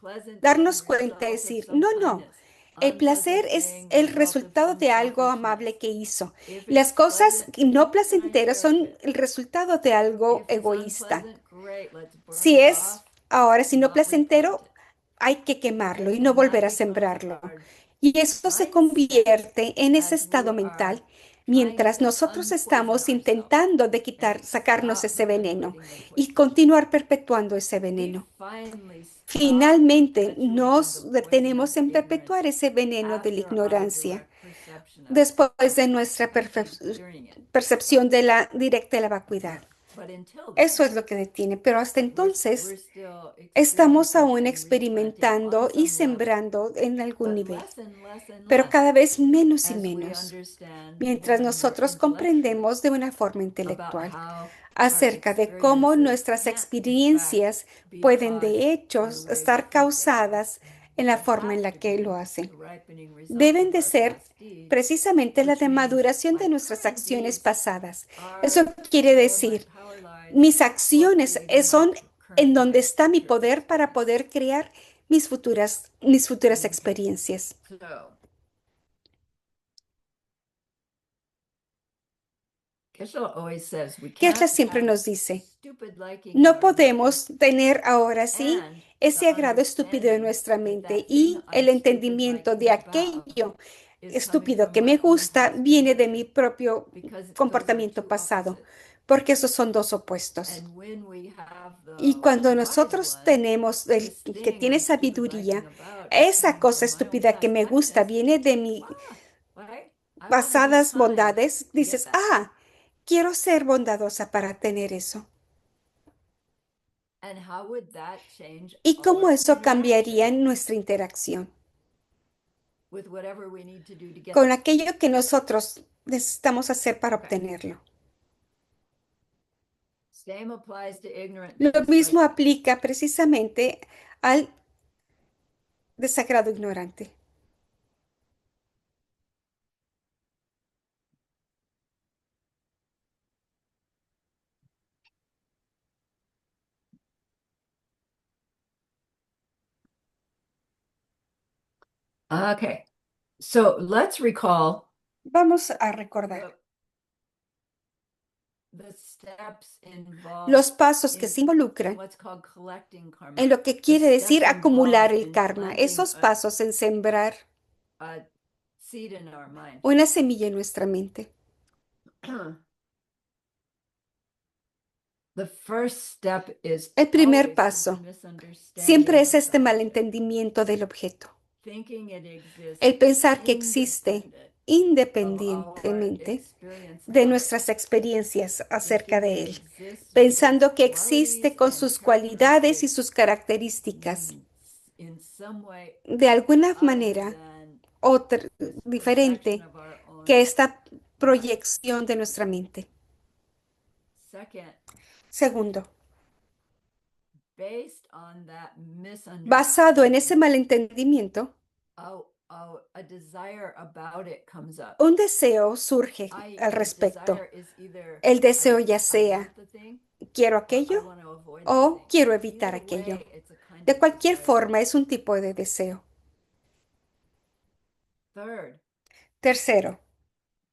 Pleasant thing, darnos cuenta, result of decir, some no, no. kindness. El placer Unpleasant es thing, el result of resultado some de algo selfishness. amable que hizo. If Las it's cosas pleasant, no can I placenteras cherish son it? el resultado de algo If it's egoísta. unpleasant, great, let's burn Si it es off, ahora, si no not replant placentero, it. hay que quemarlo y And no volver that a becomes sembrarlo. our Y esto se mindset convierte en ese as we estado are mental trying mientras to nosotros unpoison estamos ourselves intentando de and sacarnos stop ese veneno perpetuating the y poison. continuar perpetuando ese We veneno. finally stop Finalmente perpetuating the nos poison of detenemos en ignorance perpetuar ese veneno de la after our ignorancia direct perception of it. después de nuestra We keep doing it. percepción de la directa de la vacuidad. But until Eso then, es lo que detiene, pero hasta we're entonces still estamos experiencing aún and replanting on experimentando y some level, sembrando en algún but nivel, less and less and pero less cada vez menos y as we menos, understand mientras more and more nosotros intellectually comprendemos de una forma about intelectual how our acerca de cómo experiences nuestras can't, in fact, experiencias be pueden caused de in the hecho way we estar think they are. causadas en la They forma en have la to que lo be hacen. the ripening results Deben of de our ser past deeds, precisamente la which de means maduración de my nuestras current acciones deeds pasadas. Eso are quiere where my decir, power lies mis for acciones creating my son en current donde life está mi future poder para experience. poder crear mis futuras experiencias. So, Geshe always says we Gesla can't siempre have nos dice, stupid liking in no our mind podemos tener ahora sí and the ese agrado estúpido en understanding nuestra that mente that thing y I'm el stupid entendimiento de liking about aquello is coming estúpido from que me my own gusta past viene de mi behavior, propio because those are comportamiento two pasado, opposites. porque esos son dos opuestos. And when we have Y the cuando wise nosotros one, tenemos el this que thing tiene I'm stupid sabiduría, liking about is esa coming cosa from my own estúpida que past me gusta kindness. viene de mi Ah, right? I want to be pasadas kind bondades, to get dices, that. ah, quiero ser bondadosa para tener eso. And how would that change ¿Y cómo our eso cambiaría interaction en nuestra interacción with whatever we need to do to get con that? aquello que nosotros necesitamos hacer para Okay. obtenerlo? Same applies to ignorant Lo mismo disliking. aplica precisamente al desagrado ignorante. Okay. So let's recall Vamos a recordar the steps involved los pasos que in se involucran what's called collecting karma. en lo que The quiere decir steps acumular involved el in karma, planting esos pasos en sembrar a seed in our mind. una semilla en nuestra mente. The first step is El primer always this paso misunderstanding siempre of es este the object, malentendimiento del objeto, thinking it exists el pensar que existe independent of our independientemente experience de of it, nuestras experiencias acerca thinking de it él, exists with its pensando que existe qualities con and sus cualidades y characteristics sus características, in some way de alguna other manera than otra, this projection diferente of our own que esta mind. proyección de nuestra mente. Second, Segundo, based on that basado en ese misunderstanding, malentendimiento, a desire about it comes up. un deseo surge al The respecto. desire is either El deseo ya I sea want the thing quiero or I aquello want to avoid the o thing. quiero evitar Either aquello. way, it's a kind De of cualquier desire. forma, es un tipo de deseo. Third, Tercero,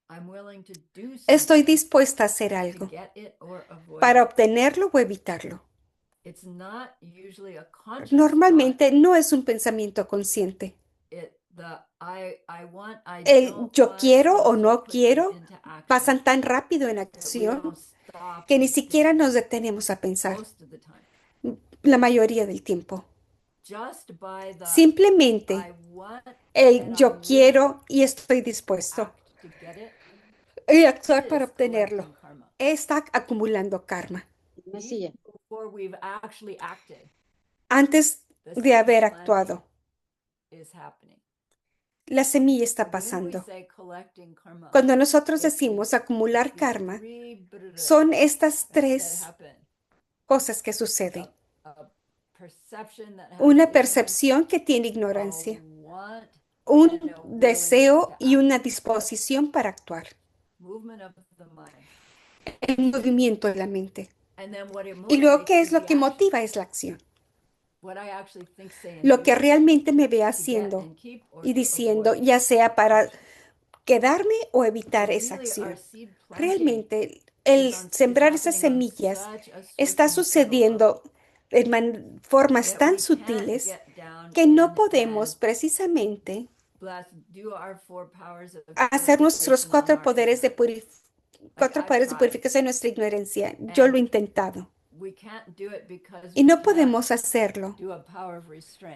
I'm willing to do estoy something dispuesta a hacer to algo get it or avoid para it. obtenerlo o evitarlo. It's not usually a conscious thought. Normalmente no es un pensamiento consciente. El yo quiero o no quiero pasan tan rápido en acción que ni siquiera nos detenemos a pensar la mayoría del tiempo. Simplemente el yo quiero y estoy dispuesto y actuar para obtenerlo está acumulando karma Una silla. antes de haber actuado. La semilla está pasando. Cuando nosotros decimos acumular karma, son estas tres cosas que suceden. Una percepción que tiene ignorancia, un deseo y una disposición para actuar, el movimiento de la mente. Y luego, ¿qué es lo que motiva? Es la acción. Lo que realmente me ve haciendo y diciendo, ya sea para quedarme o evitar esa acción. Realmente, el sembrar esas semillas está sucediendo en formas tan sutiles que no podemos precisamente hacer nuestros cuatro poderes de purificación de nuestra ignorancia. Yo lo he intentado. Y no podemos hacerlo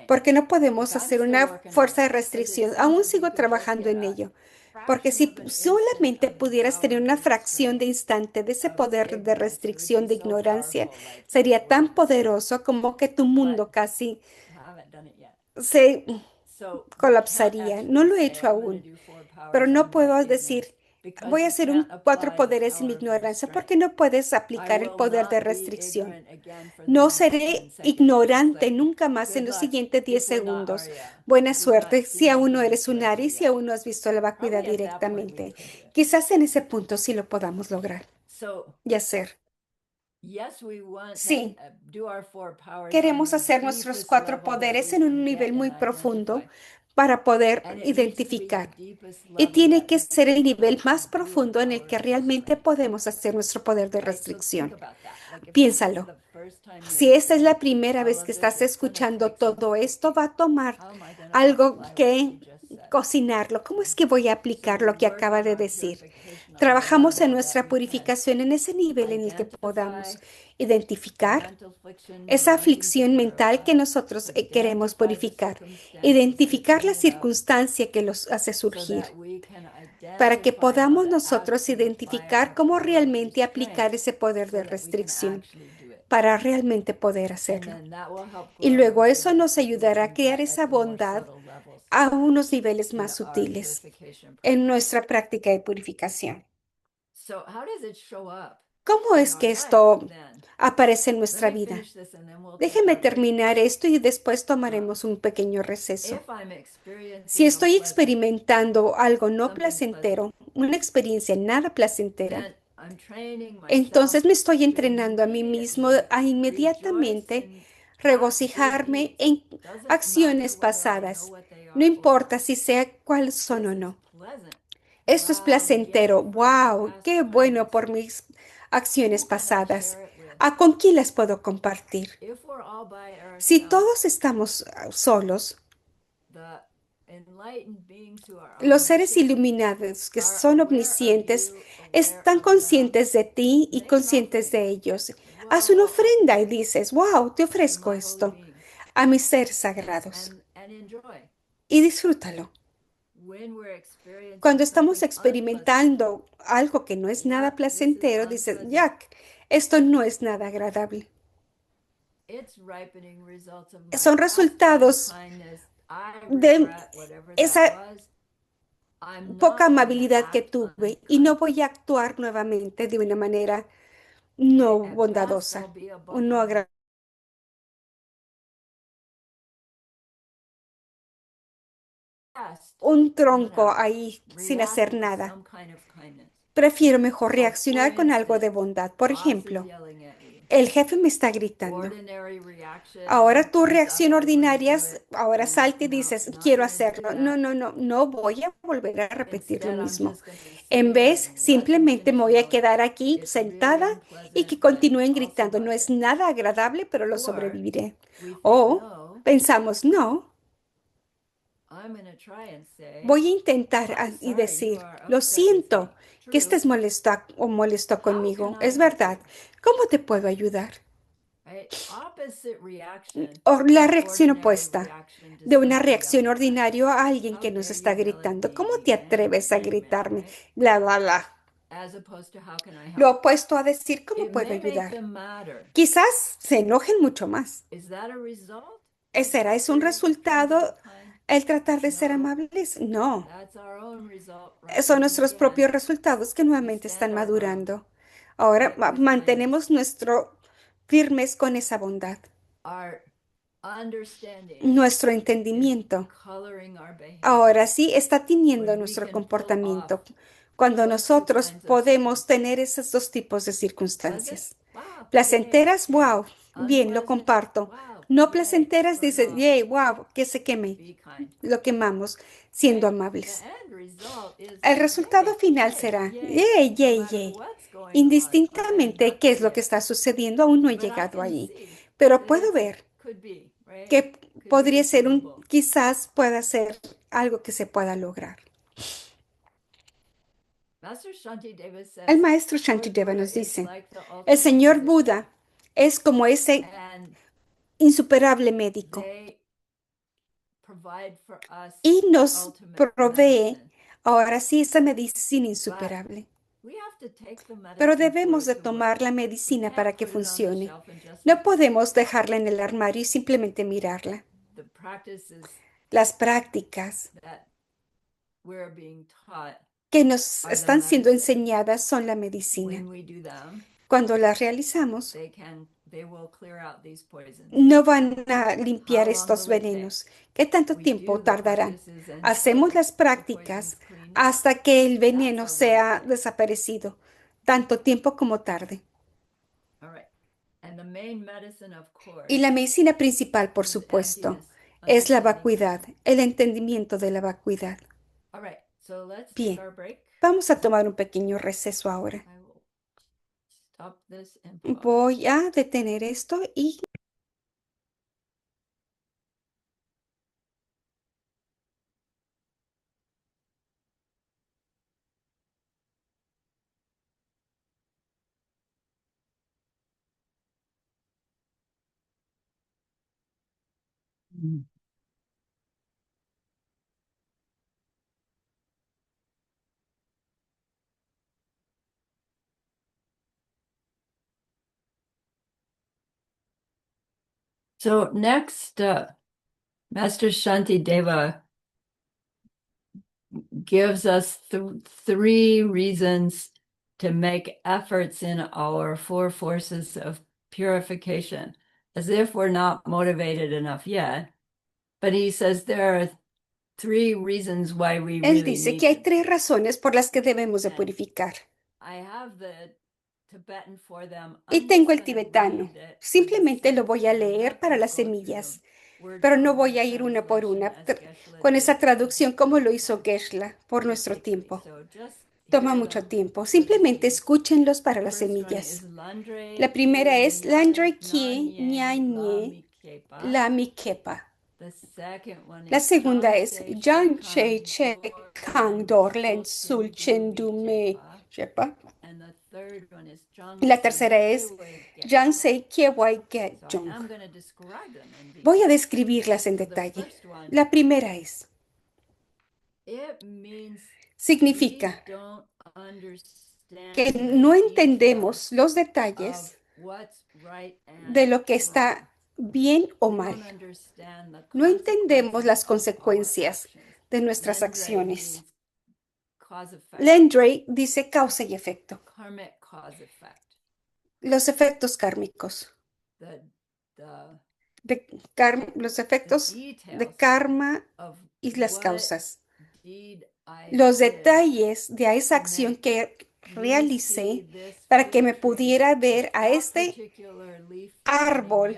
porque no podemos hacer una fuerza de restricción. Aún sigo trabajando en ello. Porque si solamente pudieras tener una fracción de instante de ese poder de restricción de ignorancia, sería tan poderoso como que tu mundo casi se colapsaría. No lo he hecho aún, pero no puedo decir, voy a hacer un cuatro poderes en mi ignorancia, porque no puedes aplicar el poder de restricción. No seré ignorante nunca más en los siguientes 10 segundos. Buena suerte si aún no eres un Ari, si aún no has visto la vacuidad directamente. Quizás en ese punto sí lo podamos lograr y hacer. Sí, queremos hacer nuestros cuatro poderes en un nivel muy profundo para poder identificar. Y tiene que ser el nivel más profundo en el que realmente podemos hacer nuestro poder de restricción. Piénsalo. Si esta es la primera vez que estás escuchando todo esto, va a tomar algo que cocinarlo. ¿Cómo es que voy a aplicar lo que acaba de decir? Trabajamos en nuestra purificación en ese nivel en el que podamos identificar esa aflicción mental que nosotros queremos purificar, identificar la circunstancia que los hace surgir, para que podamos nosotros identificar cómo realmente aplicar ese poder de restricción para realmente poder hacerlo. Y luego eso nos ayudará a crear esa bondad a unos niveles más sutiles en nuestra práctica de purificación. ¿Cómo es que esto aparece en nuestra vida? Déjeme terminar esto y después tomaremos un pequeño receso. Si estoy experimentando algo no placentero, una experiencia nada placentera, entonces me estoy entrenando a mí mismo a inmediatamente regocijarme en acciones pasadas, no importa si sea cuáles son o no. Esto es placentero. ¡Wow! ¡Qué bueno por mis acciones pasadas! ¿A con quién las puedo compartir? Si todos estamos solos, los seres iluminados que son omniscientes están conscientes de ti y conscientes de ellos. Haz una ofrenda y dices, wow, te ofrezco esto a mis seres sagrados y disfrútalo. Cuando estamos experimentando algo que no es nada placentero, dices, Jack, esto no es nada agradable. Son resultados de esa poca amabilidad que tuve y no voy a actuar nuevamente de una manera no bondadosa o no agradable. Un tronco ahí sin hacer nada. Prefiero mejor reaccionar con algo de bondad. Por ejemplo, el jefe me está gritando. Ahora tu reacción ordinaria, ahora salta y dices, quiero hacerlo. No, no, no, no voy a volver a repetir lo mismo. En vez, simplemente me voy a quedar aquí sentada y que continúen gritando. No es nada agradable, pero lo sobreviviré. O pensamos, no, Voy a intentar y decir, lo siento que estés molesta o molesto conmigo. Es verdad. ¿Cómo te puedo ayudar? O la reacción opuesta de una reacción ordinaria a alguien que nos está gritando. ¿Cómo te atreves a gritarme? Bla, bla, bla. Lo opuesto a decir, ¿cómo puedo ayudar? Quizás se enojen mucho más. ¿Será es un resultado el tratar de ser amables? No. Son nuestros propios resultados que nuevamente están madurando. Ahora mantenemos nuestro firmes con esa bondad. Nuestro entendimiento ahora sí está teniendo nuestro comportamiento cuando nosotros podemos tener esos dos tipos de circunstancias. Placenteras, wow, bien, lo comparto. No placenteras, dice, yay, wow, que se queme. Lo quemamos siendo amables. El resultado final será, yay, yay, yay. Indistintamente qué es lo que está sucediendo, aún no he llegado allí, pero puedo ver que podría ser quizás pueda ser algo que se pueda lograr. El maestro Shantideva nos dice, el señor Buda es como ese insuperable médico y nos provee ahora sí esa medicina insuperable. Pero debemos de tomar la medicina para que funcione. No podemos dejarla en el armario y simplemente mirarla. Las prácticas que nos están siendo enseñadas son la medicina. Cuando las realizamos, no van a limpiar estos venenos. ¿Qué tanto tiempo tardarán? Hacemos las prácticas hasta que el veneno sea desaparecido, tanto tiempo como tarde. Y la medicina principal, por supuesto, es la vacuidad, el entendimiento de la vacuidad. Bien, vamos a tomar un pequeño receso ahora. Voy a detener esto y So next, Master Shantideva gives us three reasons to make efforts in our four forces of purification, as if we're not motivated enough yet. But he says there are three reasons why we él really dice need que hay to. 3 razones por las que debemos de purificar. I have the Tibetan for them. Y tengo el tibetano. Simplemente lo voy a leer para las semillas, pero no voy a ir una por una con esa traducción como lo hizo Geshe-la por nuestro tiempo. Toma mucho tiempo. Simplemente escúchenlos para las semillas. La primera es Landre Kie Ñañe Lami Kepa. La segunda es Jan Che Che Kang Dor Len Sul Chen Du Me Shepa. Y la tercera es Jan Sei Kiewai Get Jong. Voy a describirlas en detalle. La primera es, significa que no entendemos los detalles de lo que está bien o mal. No entendemos las consecuencias de nuestras acciones. Landry dice causa y efecto. Los efectos kármicos. Los efectos de karma y las causas. Los detalles de esa acción que realicé para que me pudiera ver a este árbol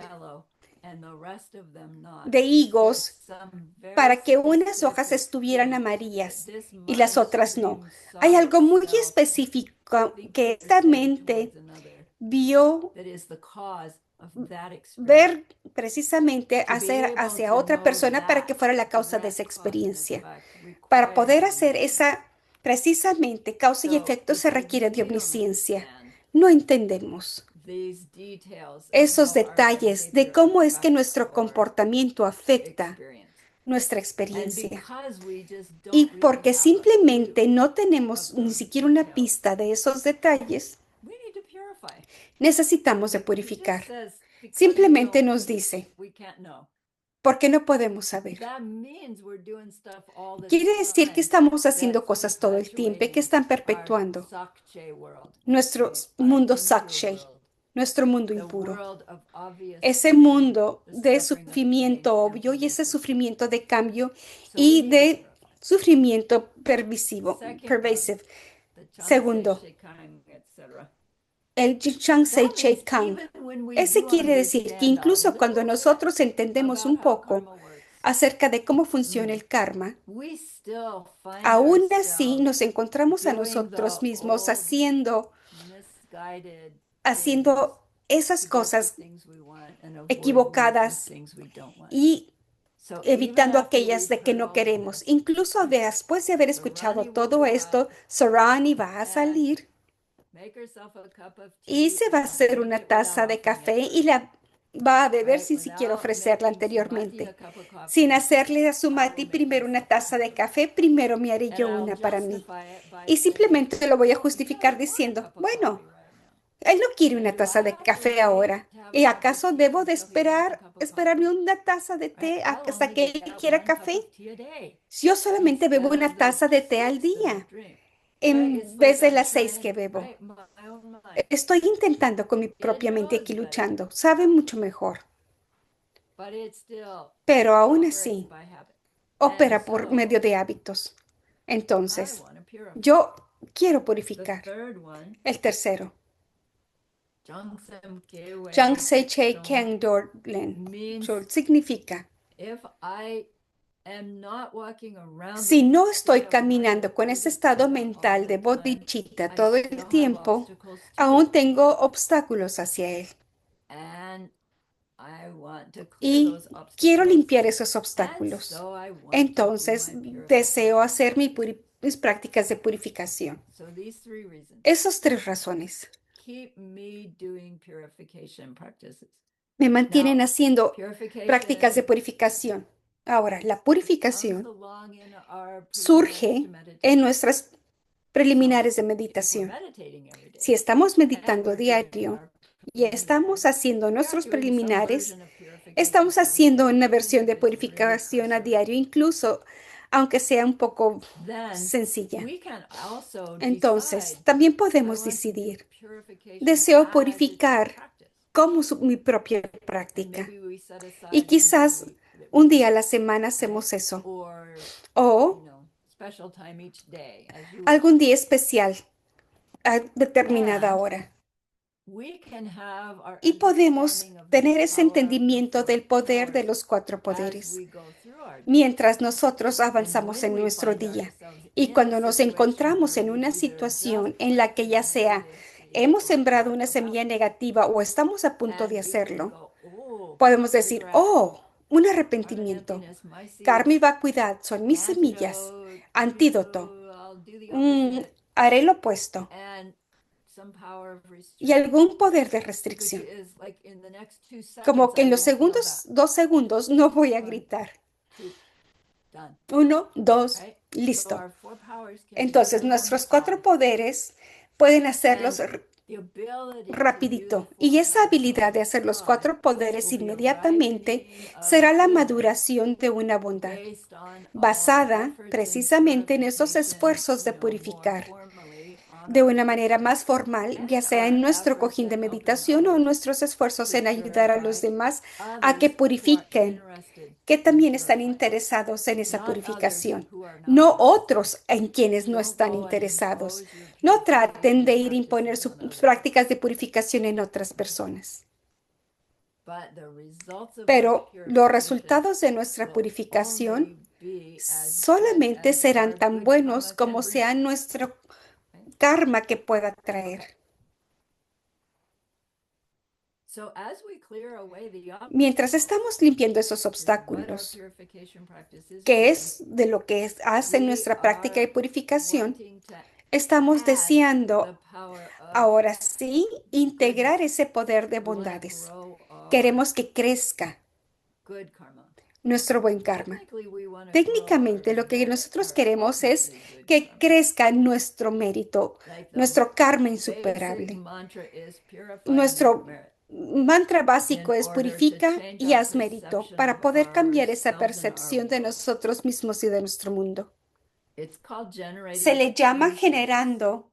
de higos para que unas hojas estuvieran amarillas y las otras no. Hay algo muy específico que esta mente vio ver precisamente hacer hacia otra persona para que fuera la causa de esa experiencia. Para poder hacer esa precisamente causa y efecto se requiere de omnisciencia. No entendemos esos detalles de cómo es que nuestro comportamiento afecta nuestra experiencia. Y porque simplemente no tenemos ni siquiera una pista de esos detalles, necesitamos de purificar. Simplemente nos dice, ¿por qué no podemos saber? Quiere decir que estamos haciendo cosas todo el tiempo que están perpetuando nuestro mundo Sakshay, nuestro mundo impuro. Ese mundo de sufrimiento obvio y ese sufrimiento de cambio y de sufrimiento pervasive. Segundo, el Jigsaw Seichai Kang. Ese quiere decir que incluso cuando nosotros entendemos un poco acerca de cómo funciona el karma, aún así nos encontramos a nosotros mismos haciendo esas cosas equivocadas y evitando aquellas de que no queremos. Incluso después de haber escuchado todo esto, Sarani va a salir y se va a hacer una taza de café y la va a beber sin siquiera ofrecerla anteriormente. Sin hacerle a su Mati primero una taza de café, primero me haré yo una para mí. Y simplemente lo voy a justificar diciendo, bueno, él no quiere una taza de café ahora. ¿Y acaso debo de esperarme una taza de té hasta que él quiera café? Si yo solamente bebo una taza de té al día, en vez de las 6 que bebo. Estoy intentando con mi propia mente aquí luchando. Sabe mucho mejor, pero aún así opera por medio de hábitos. Entonces, yo quiero purificar. El tercero, Jang Se Che Keng Dorlen, significa, si no estoy caminando con ese estado mental de bodhicitta todo el tiempo, aún tengo obstáculos hacia él. Y quiero limpiar esos obstáculos. Entonces, deseo hacer mis prácticas de purificación. Esas 3 razones me mantienen haciendo prácticas de purificación. Ahora, la purificación surge en nuestras preliminares de meditación. Si estamos meditando diario y estamos haciendo nuestros preliminares, estamos haciendo una versión de purificación a diario, incluso aunque sea un poco sencilla. Entonces, también podemos decidir, deseo purificar como mi propia práctica. Y quizás un día a la semana hacemos eso. O algún día especial a determinada hora. Y podemos tener ese entendimiento del poder de los 4 poderes mientras nosotros avanzamos en nuestro día. Y cuando nos encontramos en una situación en la que ya sea hemos sembrado una semilla negativa o estamos a punto de hacerlo, podemos decir, oh, un arrepentimiento. Karma y vacuidad son mis semillas. Antídoto. Mm, haré lo opuesto. Y algún poder de restricción. Como que en los 2 segundos no voy a gritar. 1, 2, listo. Entonces, nuestros 4 poderes pueden hacerlos rapidito. Y esa habilidad de hacer los 4 poderes inmediatamente será la maduración de una bondad, basada precisamente en esos esfuerzos de purificar de una manera más formal, ya sea en nuestro cojín de meditación o en nuestros esfuerzos en ayudar a los demás a que purifiquen, que también están interesados en esa purificación, no otros en quienes no están interesados. No traten de ir a imponer sus prácticas de purificación en otras personas. Pero los resultados de nuestra purificación solamente serán tan buenos como sea nuestro karma que pueda traer. So as we clear away the Mientras obstacles estamos limpiando esos is what our obstáculos, purification practice is que doing, es de lo que hace we nuestra práctica de are purificación, wanting to estamos add the deseando power of ahora sí integrar goodness. ese poder de We want to bondades. grow our Queremos que crezca good karma. nuestro buen karma. Technically, we want to grow Técnicamente lo que nosotros our queremos es ultimately good que karma. crezca nuestro mérito, Like the nuestro karma basic insuperable. mantra is purify and make Nuestro merit. mantra In básico es order to purifica change y our haz mérito perception para of poder cambiar esa ourselves and our percepción de world. nosotros mismos y de nuestro mundo. It's called Se generating le llama Tunkins. generando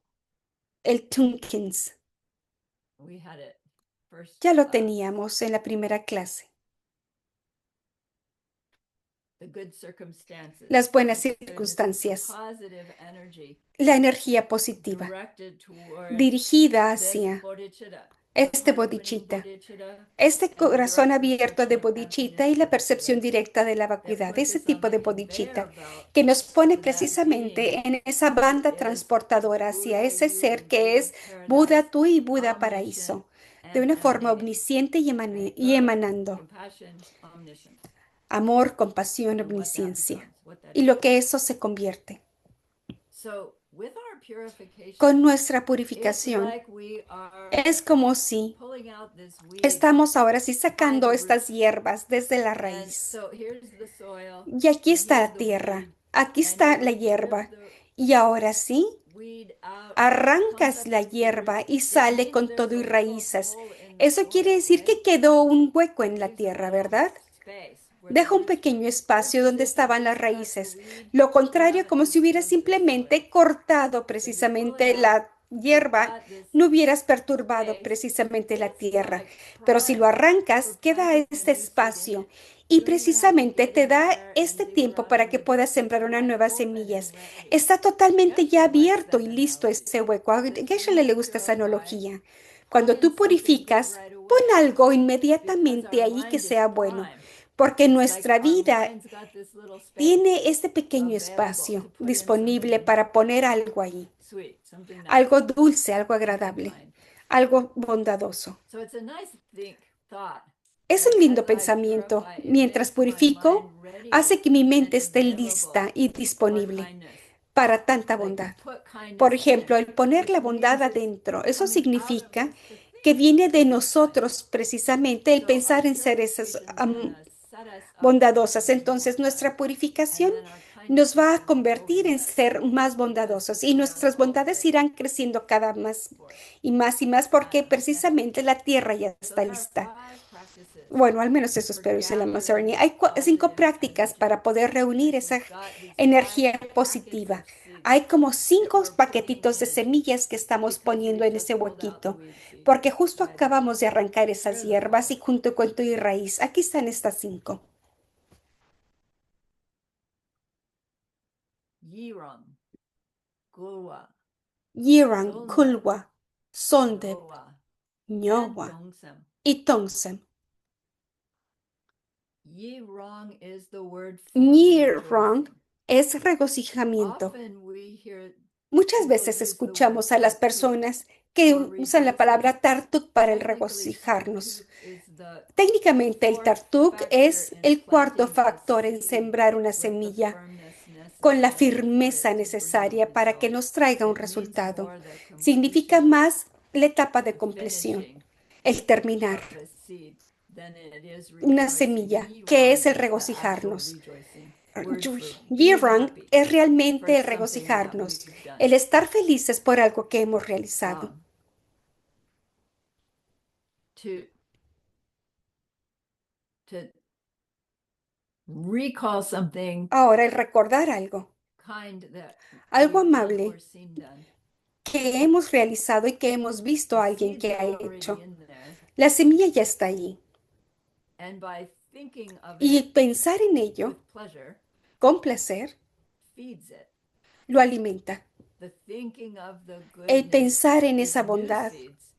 el Tunkins. We had it first Ya lo class. teníamos en la primera clase. The good circumstances. Las buenas This is the circunstancias, positive energy la energía positiva, directed toward dirigida this hacia bodhicitta, este heart opening bodhicitta, bodhicitta, este and the corazón direct abierto de perception of bodhicitta y emptiness la percepción bodhicitta directa de la that vacuidad, puts ese us on tipo the de conveyor bodhicitta belt que nos pone to that precisamente being en esa who banda is transportadora hacia Buddha, ese you, ser and que Buddha es paradise, Buda tú y Buda omniscient paraíso, de and una forma emanating. omnisciente Right? y Love, emanando. compassion, omniscience. Amor, compasión, And what that omnisciencia. becomes, what that Y is. lo que eso se convierte. So, with our purification, Con nuestra it's purificación, like we are es como si pulling out this weed estamos ahora sí by sacando the estas roots. hierbas desde la And raíz. so here's the soil, Y aquí and está here's la the tierra, weed, aquí and you está la rip hierba. the Y ahora sí, weed out, it comes arrancas up la with the hierba roots. y It sale means con there's todo a y little raíces. hole in the Eso quiere soil, decir que right? quedó un hueco en la Leaves a tierra, little ¿verdad? space where the Deja un roots pequeño went. Just espacio as donde if you estaban las just cut the raíces. weed, Lo you contrario, haven't como si hubieras disturbed the soil. simplemente cortado So you're pulling precisamente out, la you've hierba, got this no hubieras perturbado space. precisamente la It's tierra. like Pero si lo prime arrancas, for queda planting a este new seed in espacio it. y You don't even have to precisamente get te in da there and este dig tiempo around para in que the dirt. puedas It's sembrar unas wide nuevas open semillas. and ready. Está totalmente ya Geshe likes abierto y that listo analogy. ese hueco. A Says Geshe when you le gusta esa purify, analogía. put Cuando in tú something good purificas, right pon away algo because inmediatamente our ahí que mind is sea bueno, prime. porque It's like nuestra our vida mind's got this little space tiene este pequeño available to espacio put in disponible something para poner algo ahí, sweet, something nice, algo dulce, algo something agradable, kind. algo bondadoso. So it's a nice thought. Es un Like lindo as I pensamiento. purify, it Mientras makes my mind purifico, ready hace que mi and mente esté available lista y for disponible kindness. para tanta Like bondad. put Por kindness ejemplo, in, el poner which la means bondad it's adentro, eso coming out of significa us to que think viene de to be kind. nosotros precisamente el So our pensar en ser esas purification is going to set us up to bondadosas. be more Entonces nuestra kind. And purificación then our kindness nos is va a going to convertir en overhead ser más because bondadosos y we are nuestras bondades cultivating irán creciendo cada más for it. y más porque Okay. precisamente la tierra ya So está there are lista. 5 practices Bueno, al menos eso for espero, dice la gathering Maserni. this Hay 5 positive prácticas energy. para poder reunir Like esa we've got these 5 energía packets of positiva. seeds Hay como that 5 we're putting paquetitos de in semillas que estamos because we poniendo en just ese pulled out the huequito, weed seed porque justo by the root. acabamos de arrancar Here esas are the hierbas 5. y junto con tu y raíz. Aquí están estas 5. Yirang, Gulwa, Yirang, Zulndep, Kulwa, Sondep, Nyowa, and Nyowa Tongsem. y Tongsem. Yirang is the word for Nyirang rejoicing. es regocijamiento. Often we hear Muchas people veces use the word escuchamos a las tartuk personas que for usan la rejoicing. palabra tartuk para el Technically, regocijarnos. tartuk is the Técnicamente, el 4th tartuk factor es in el cuarto planting a factor en seed sembrar una with the semilla firmness con la necessary for it firmeza to bring a necesaria para que result. nos traiga un It means resultado. more the Significa completion, más la etapa de the compleción, finishing el terminar of a seed than it is una rejoicing. semilla, que es Yirang el is the actual regocijarnos. rejoicing word for being Yirang happy es for realmente el something that regocijarnos, we've done. el estar felices por algo que hemos realizado. To recall something Ahora, el recordar algo, kind that algo we've done amable or seen done. que hemos realizado y que hemos visto The a alguien seeds que are ha already hecho. in there, La semilla ya está allí. and by thinking of Y it pensar en ello with pleasure con placer feeds it. lo alimenta. The thinking of the El goodness pensar en is esa new bondad seeds.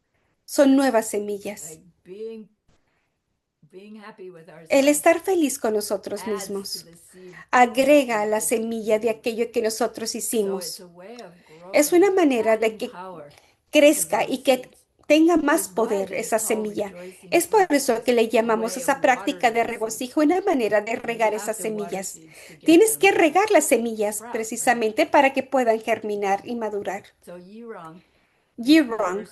son nuevas semillas. Like being happy with El ourselves estar feliz con nosotros adds to mismos the seed of what agrega a we la did. semilla de aquello que nosotros So it's hicimos. a way of Es growing, una manera de adding que power to crezca those y que seeds. tenga más poder esa semilla. Es por eso que le llamamos a esa práctica de regocijo una manera de regar esas semillas. Tienes que regar las semillas precisamente para que puedan germinar y madurar. Yirong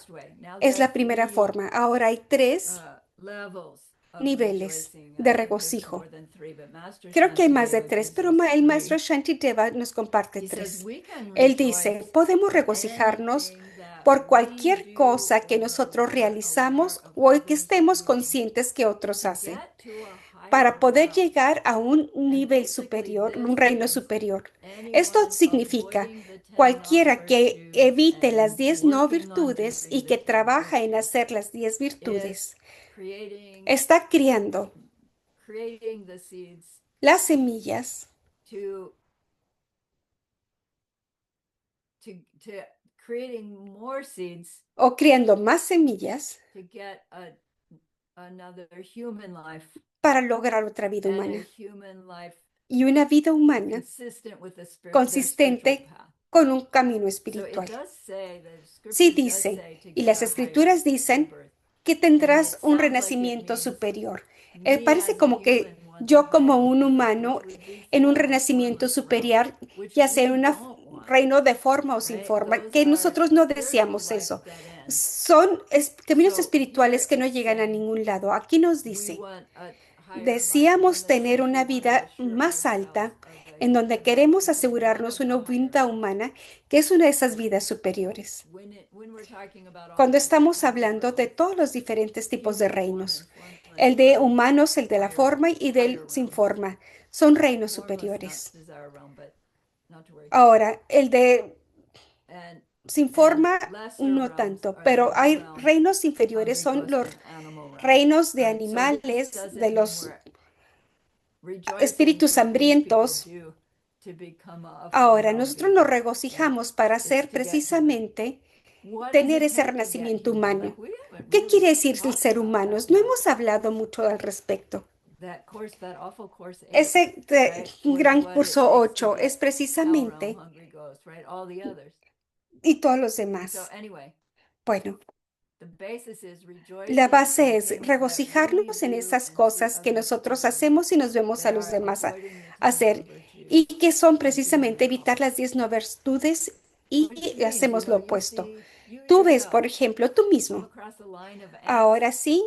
es la primera forma. Ahora hay tres niveles de regocijo. Creo que hay más de tres, pero el maestro Shantideva nos comparte tres. Él dice, podemos regocijarnos por cualquier cosa que nosotros realizamos o que estemos conscientes que otros hacen, para poder llegar a un nivel superior, un reino superior. Esto significa cualquiera que evite las 10 no virtudes y que trabaja en hacer las 10 virtudes, está criando las semillas to creating more seeds o criando más semillas to get another human life para lograr otra vida and a humana human life y una vida humana consistent with their spiritual consistente path. con un camino So it espiritual. does say, the Sí scripture does dice, say to y get las a higher escrituras dicen rebirth. que And it tendrás un sounds like it renacimiento means superior. me Parece as a como que human want yo to como get un a rebirth, humano which would be en un form or renacimiento formless, superior, which ya sea en we un don't want, reino de forma o sin right? forma, Those que are nosotros no spiritual deseamos life eso. dead ends. Son caminos So espirituales here que no it's llegan a saying ningún lado. Aquí nos we dice, want a higher life in deseamos the tener sense we una want to vida assure más ourselves alta of en donde a queremos one asegurarnos of una the higher vida lives. humana que es una de esas vidas superiores. When we're talking about all Cuando the different estamos kinds of hablando de realms, todos los diferentes tipos de human form and reinos, formless el de are humanos, el de la forma y del higher sin realms. forma, son reinos Formless, not superiores. desire realm, but not to worry. Ahora, el de And sin and forma, lesser no realms tanto, are the pero animal hay realm, reinos inferiores, hungry son ghost, los and animal realm. reinos de Right. So this animales, de doesn't mean los we're rejoicing espíritus for things people hambrientos. do to become a form Ahora, realm nosotros nos being, right? regocijamos para It's hacer to get human. precisamente What does tener it ese take to get renacimiento human? humano. Like we haven't ¿Qué quiere really decir el talked ser about humanos? that No much. hemos hablado mucho al respecto. That course, that awful course 8, Ese right, was gran what it curso takes to 8 es get hell realm, precisamente, hungry ghost, right? All the others. y todos los So demás. anyway, Bueno, the basis is la rejoicing in base es things that we regocijarnos en do esas and see cosas que others nosotros do hacemos y nos vemos a that los are demás avoiding the 10 noble hacer, virtues y que son and doing precisamente the evitar las opposite. 10 no virtudes y Which means, hacemos lo you opuesto. see, you Tú ves, yourself por ejemplo, tú come mismo. across a line of ants Ahora sí,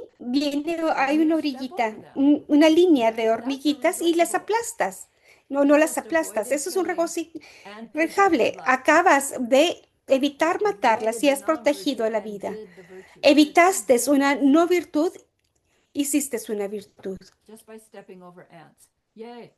hay and una you step orillita, over them. una línea de That's a hormiguitas y las rejoicable. aplastas. No, You no las just aplastas. avoided Eso es un killing and protected regocijable. life. Acabas de evitar You matarlas avoided y the has protegido non-virtue la and vida. did the virtue. It's Evitaste una goodness no virtud, hiciste una virtud. just by stepping over ants. Yay.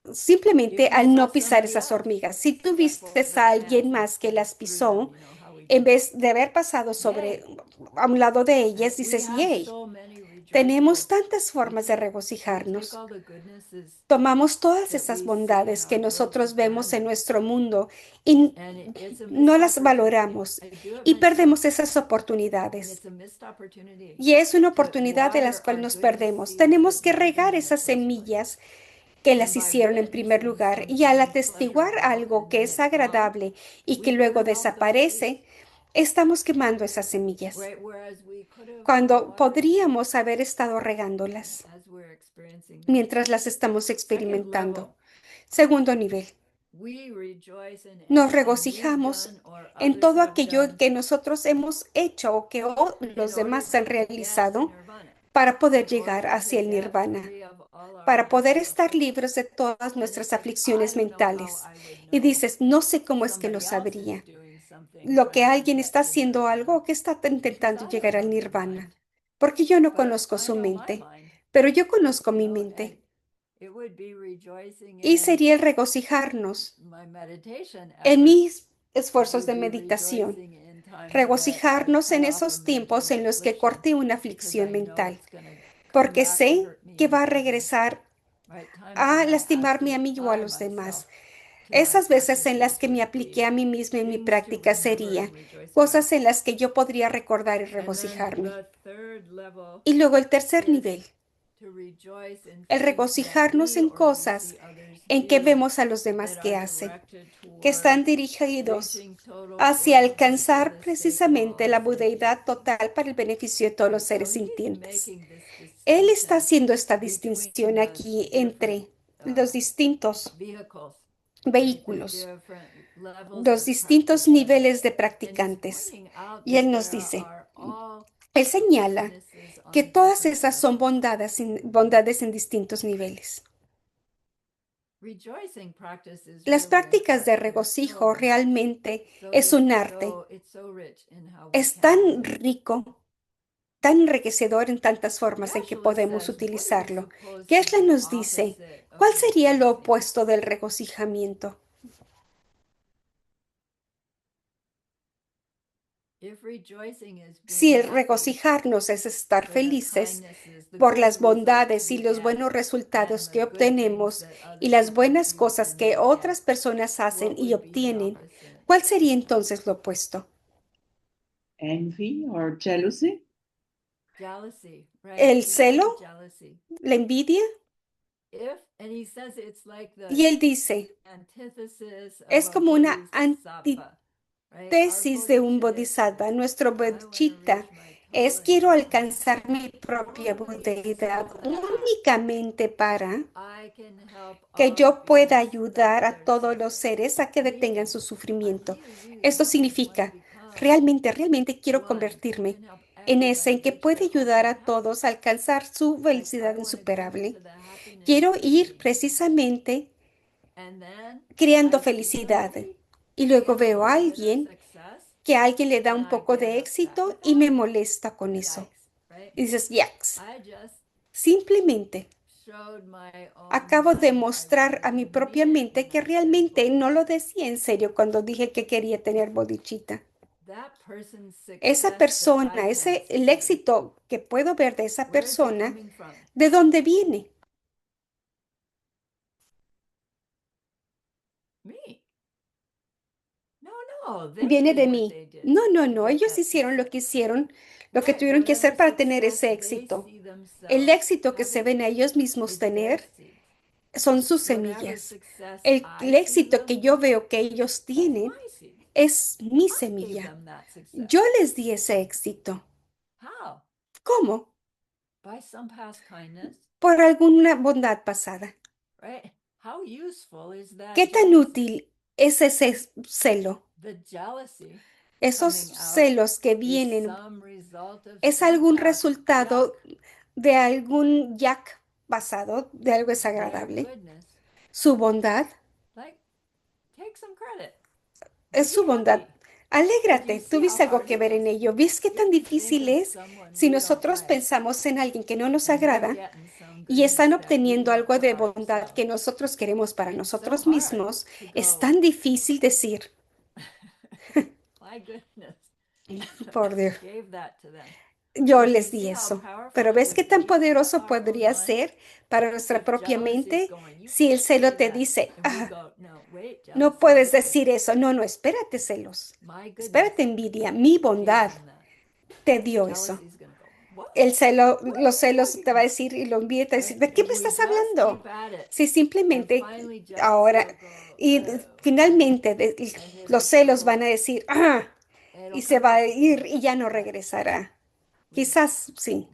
If Simplemente you al saw no pisar somebody esas else hormigas. Si tú step vistes over a the ants alguien más que instead of las through them, pisó, you know how we en do. vez de haber pasado sobre Yay. a un lado de ellas, Right? We dices, have yay. so many rejoicables. Tenemos tantas We formas de take regocijarnos. all the goodnesses Tomamos todas that esas we see in bondades que our world to nosotros vemos en granted. nuestro mundo y And it's a missed no las opportunity. valoramos I do it y myself. perdemos esas And oportunidades. it's a missed opportunity Y es una to oportunidad de las water cuales our nos goodness perdemos. seeds Tenemos that que made them regar in the esas first place. semillas que And las by hicieron en primer witnessing lugar y al something atestiguar pleasurable algo and que then es it's gone, agradable y que we burn luego all those seeds. desaparece, estamos quemando esas semillas Right? Whereas we could have been cuando watering them podríamos haber estado regándolas as we're experiencing them. mientras las estamos Second experimentando. level, Segundo nivel. we rejoice in Nos anything we've regocijamos done or en others todo have aquello done que nosotros hemos hecho o que in los order demás han to get to realizado nirvana, para poder in llegar order to hacia el get nirvana, free of all our para poder mental estar afflictions. libres de todas And nuestras it's like, I aflicciones don't know how mentales. I would Y know dices, no sé cómo es que lo somebody else is sabría. doing something Lo que trying to alguien get está to haciendo algo nirvana o que está because intentando I don't llegar al know their nirvana, mind, porque yo no but conozco I su know my mente, mind, pero yo conozco you mi know, and mente. it would be rejoicing Y in sería el regocijarnos my meditation en efforts. mis It esfuerzos would de be meditación, rejoicing in times that I regocijarnos cut en off a esos tiempos mental en los que affliction corté una because aflicción I know mental, it's going to come porque back to sé hurt me que va and a others, regresar right? Times a when I lastimarme a actually mí o a apply los myself demás. to my Esas veces en las practices que me would apliqué be a mí misma en mi things to práctica remember sería and rejoice about. cosas en las que yo podría recordar y And then regocijarme. the third level Y luego el tercer is nivel, to rejoice in el things that regocijarnos we en or we cosas see others en que do vemos a los demás that que are hacen, directed que están dirigidos hacia alcanzar precisamente la budeidad total para el beneficio de todos los seres sintientes. Él está haciendo esta distinción aquí entre los distintos vehículos, los distintos niveles de practicantes. Y él nos dice, él señala que todas esas son bondades en distintos niveles. Las prácticas de regocijo realmente es un arte. Es tan rico, tan enriquecedor en tantas formas en que podemos utilizarlo. Geshe nos dice, ¿cuál sería lo opuesto del regocijamiento? Si el regocijarnos es estar felices por las bondades y los buenos resultados que obtenemos y las buenas cosas que otras personas hacen y obtienen, ¿cuál sería entonces lo opuesto? Envy or jealousy? ¿El celo? ¿La envidia? Y él dice, es como una antítesis de un bodhisattva. Nuestro bodhicitta es quiero alcanzar mi propia budeidad únicamente para que yo pueda ayudar a todos los seres a que detengan su sufrimiento. Esto significa, realmente quiero convertirme en ese en que puede ayudar a todos a alcanzar su felicidad insuperable. Quiero ir precisamente creando felicidad. Y luego veo a alguien que a alguien le da un poco de éxito y me molesta con eso. Y dices, yaks, simplemente acabo de mostrar a mi propia mente que realmente no lo decía en serio cuando dije que quería tener bodhicitta. Esa persona, el éxito que puedo ver de esa persona, ¿de dónde viene? Viene de mí. No, ellos hicieron lo que hicieron, lo que tuvieron que hacer para tener ese éxito. El éxito que se ven a ellos mismos tener son sus semillas. El éxito que yo veo que ellos tienen es mi semilla. Yo les di ese éxito. ¿Cómo? Por alguna bondad pasada. ¿Qué tan útil es ese celo? Esos celos que vienen es algún resultado de algún yak pasado, de algo desagradable. Su bondad es su bondad. Alégrate, tuviste algo que ver en ello. ¿Ves qué tan difícil es si nosotros pensamos en alguien que no nos agrada y están obteniendo algo de bondad que nosotros queremos para nosotros mismos? Es tan difícil decir, por Dios, yo les di eso. Pero ¿ves qué tan poderoso podría ser para nuestra propia mente si el celo te dice, no puedes decir eso? No, espérate, celos. Espérate, envidia. Mi bondad te dio eso. El celo, los celos te va a decir y lo envidia te va a decir, ¿de qué me estás hablando? Si simplemente ahora y finalmente los celos van a decir, y se va a ir y ya no regresará. Quizás sí,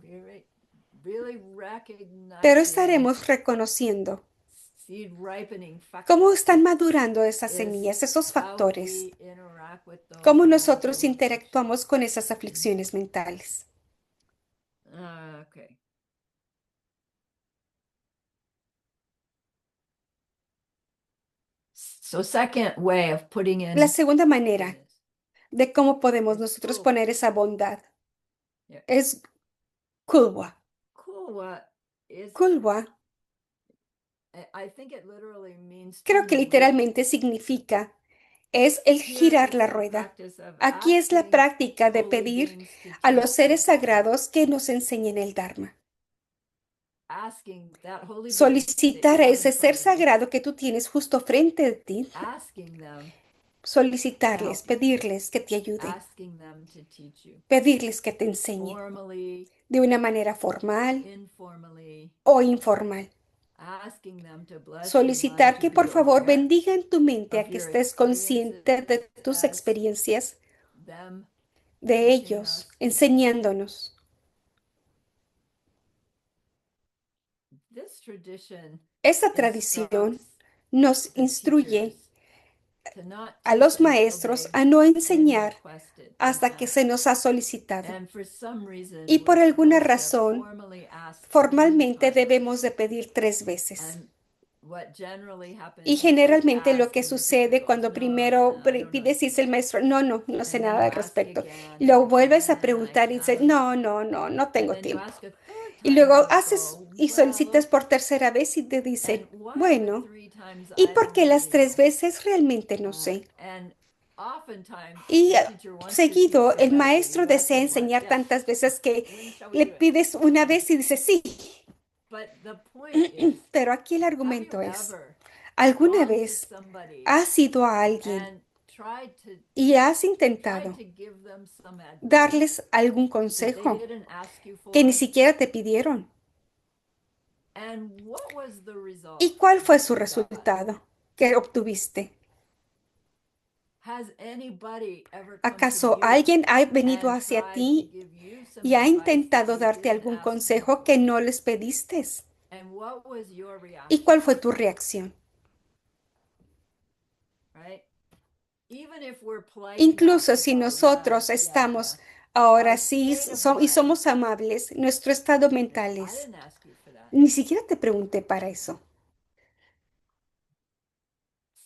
pero estaremos reconociendo cómo están madurando esas semillas, esos factores, cómo nosotros interactuamos con esas aflicciones mentales. La segunda manera de cómo podemos nosotros poner esa bondad es kulwa. Kulwa creo que literalmente significa es el girar la rueda. Aquí es la práctica de pedir a los seres sagrados que nos enseñen el Dharma. Solicitar a ese ser sagrado que tú tienes justo frente de ti, solicitarles, pedirles que te ayude, pedirles que te enseñe de una manera formal o informal. asking them to bless your mind Solicitar to que be por favor aware bendigan tu mente a of que your estés consciente de experiences tus as experiencias, them de teaching ellos, us. enseñándonos. This tradition Esa tradición instructs nos the instruye teachers to not a teach los until maestros they've a no been enseñar requested and hasta que se asked. nos ha solicitado. And for some Y reason, por we're alguna supposed to razón, formally ask 3 formalmente times. debemos de pedir 3 veces. And what generally Y happens, you first generalmente lo ask que and the teacher sucede goes, cuando no, primero I don't know pides, dice el anything. maestro, no, no, no sé And then nada you al ask respecto. again, Y and lo they say, vuelves a I preguntar y dice, can't. no, no, no, no And tengo then you tiempo. ask a third Y time luego and they haces go, y solicitas well, por tercera vez y te dicen, and why the bueno, 3 times ¿y I por don't qué las really 3 know. veces? Realmente no sé. And oftentimes Y the teacher wants to teach seguido, so el badly, maestro you ask desea them what, enseñar yes, tantas veces que when shall we le do it? pides una vez y dice sí. But the point is, Pero aquí el have you argumento es, ever ¿alguna gone to vez somebody has ido a alguien and tried y has to intentado give them some advice darles algún that they consejo didn't ask you que ni for? siquiera te pidieron? And what was the result ¿Y cuál fue that su you got? resultado que obtuviste? Has anybody ever come to ¿Acaso you alguien ha venido and hacia tried to ti give you some y ha advice that intentado you darte didn't algún ask them consejo que for? no les pediste? And what was your ¿Y cuál reaction, fue tu reacción? right? Even if we're polite enough Incluso to si go, nosotros yeah, estamos yeah, ahora our sí state of y mind, somos amables, nuestro estado mental I es, didn't ask you for that. ni siquiera te pregunté para eso.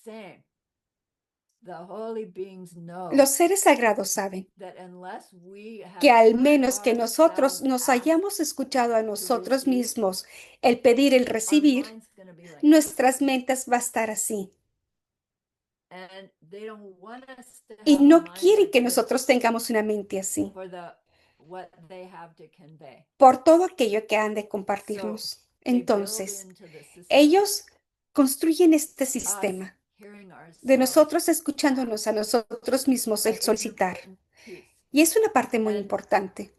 Same. The holy beings know Los seres sagrados saben that unless we have que al heard menos que nosotros ourselves nos ask hayamos escuchado a to nosotros receive, mismos el pedir, el our recibir, mind's going to be like, nuestras mentes va a estar así. and they don't want us to Y have a no mind quieren like que this nosotros tengamos una mente así, for what they have to convey. por todo aquello que han de So compartirnos. they build Entonces, into the system ellos construyen este us sistema hearing de ourselves nosotros escuchándonos a nosotros mismos el right? It's an solicitar. important piece. Y es una parte muy And importante.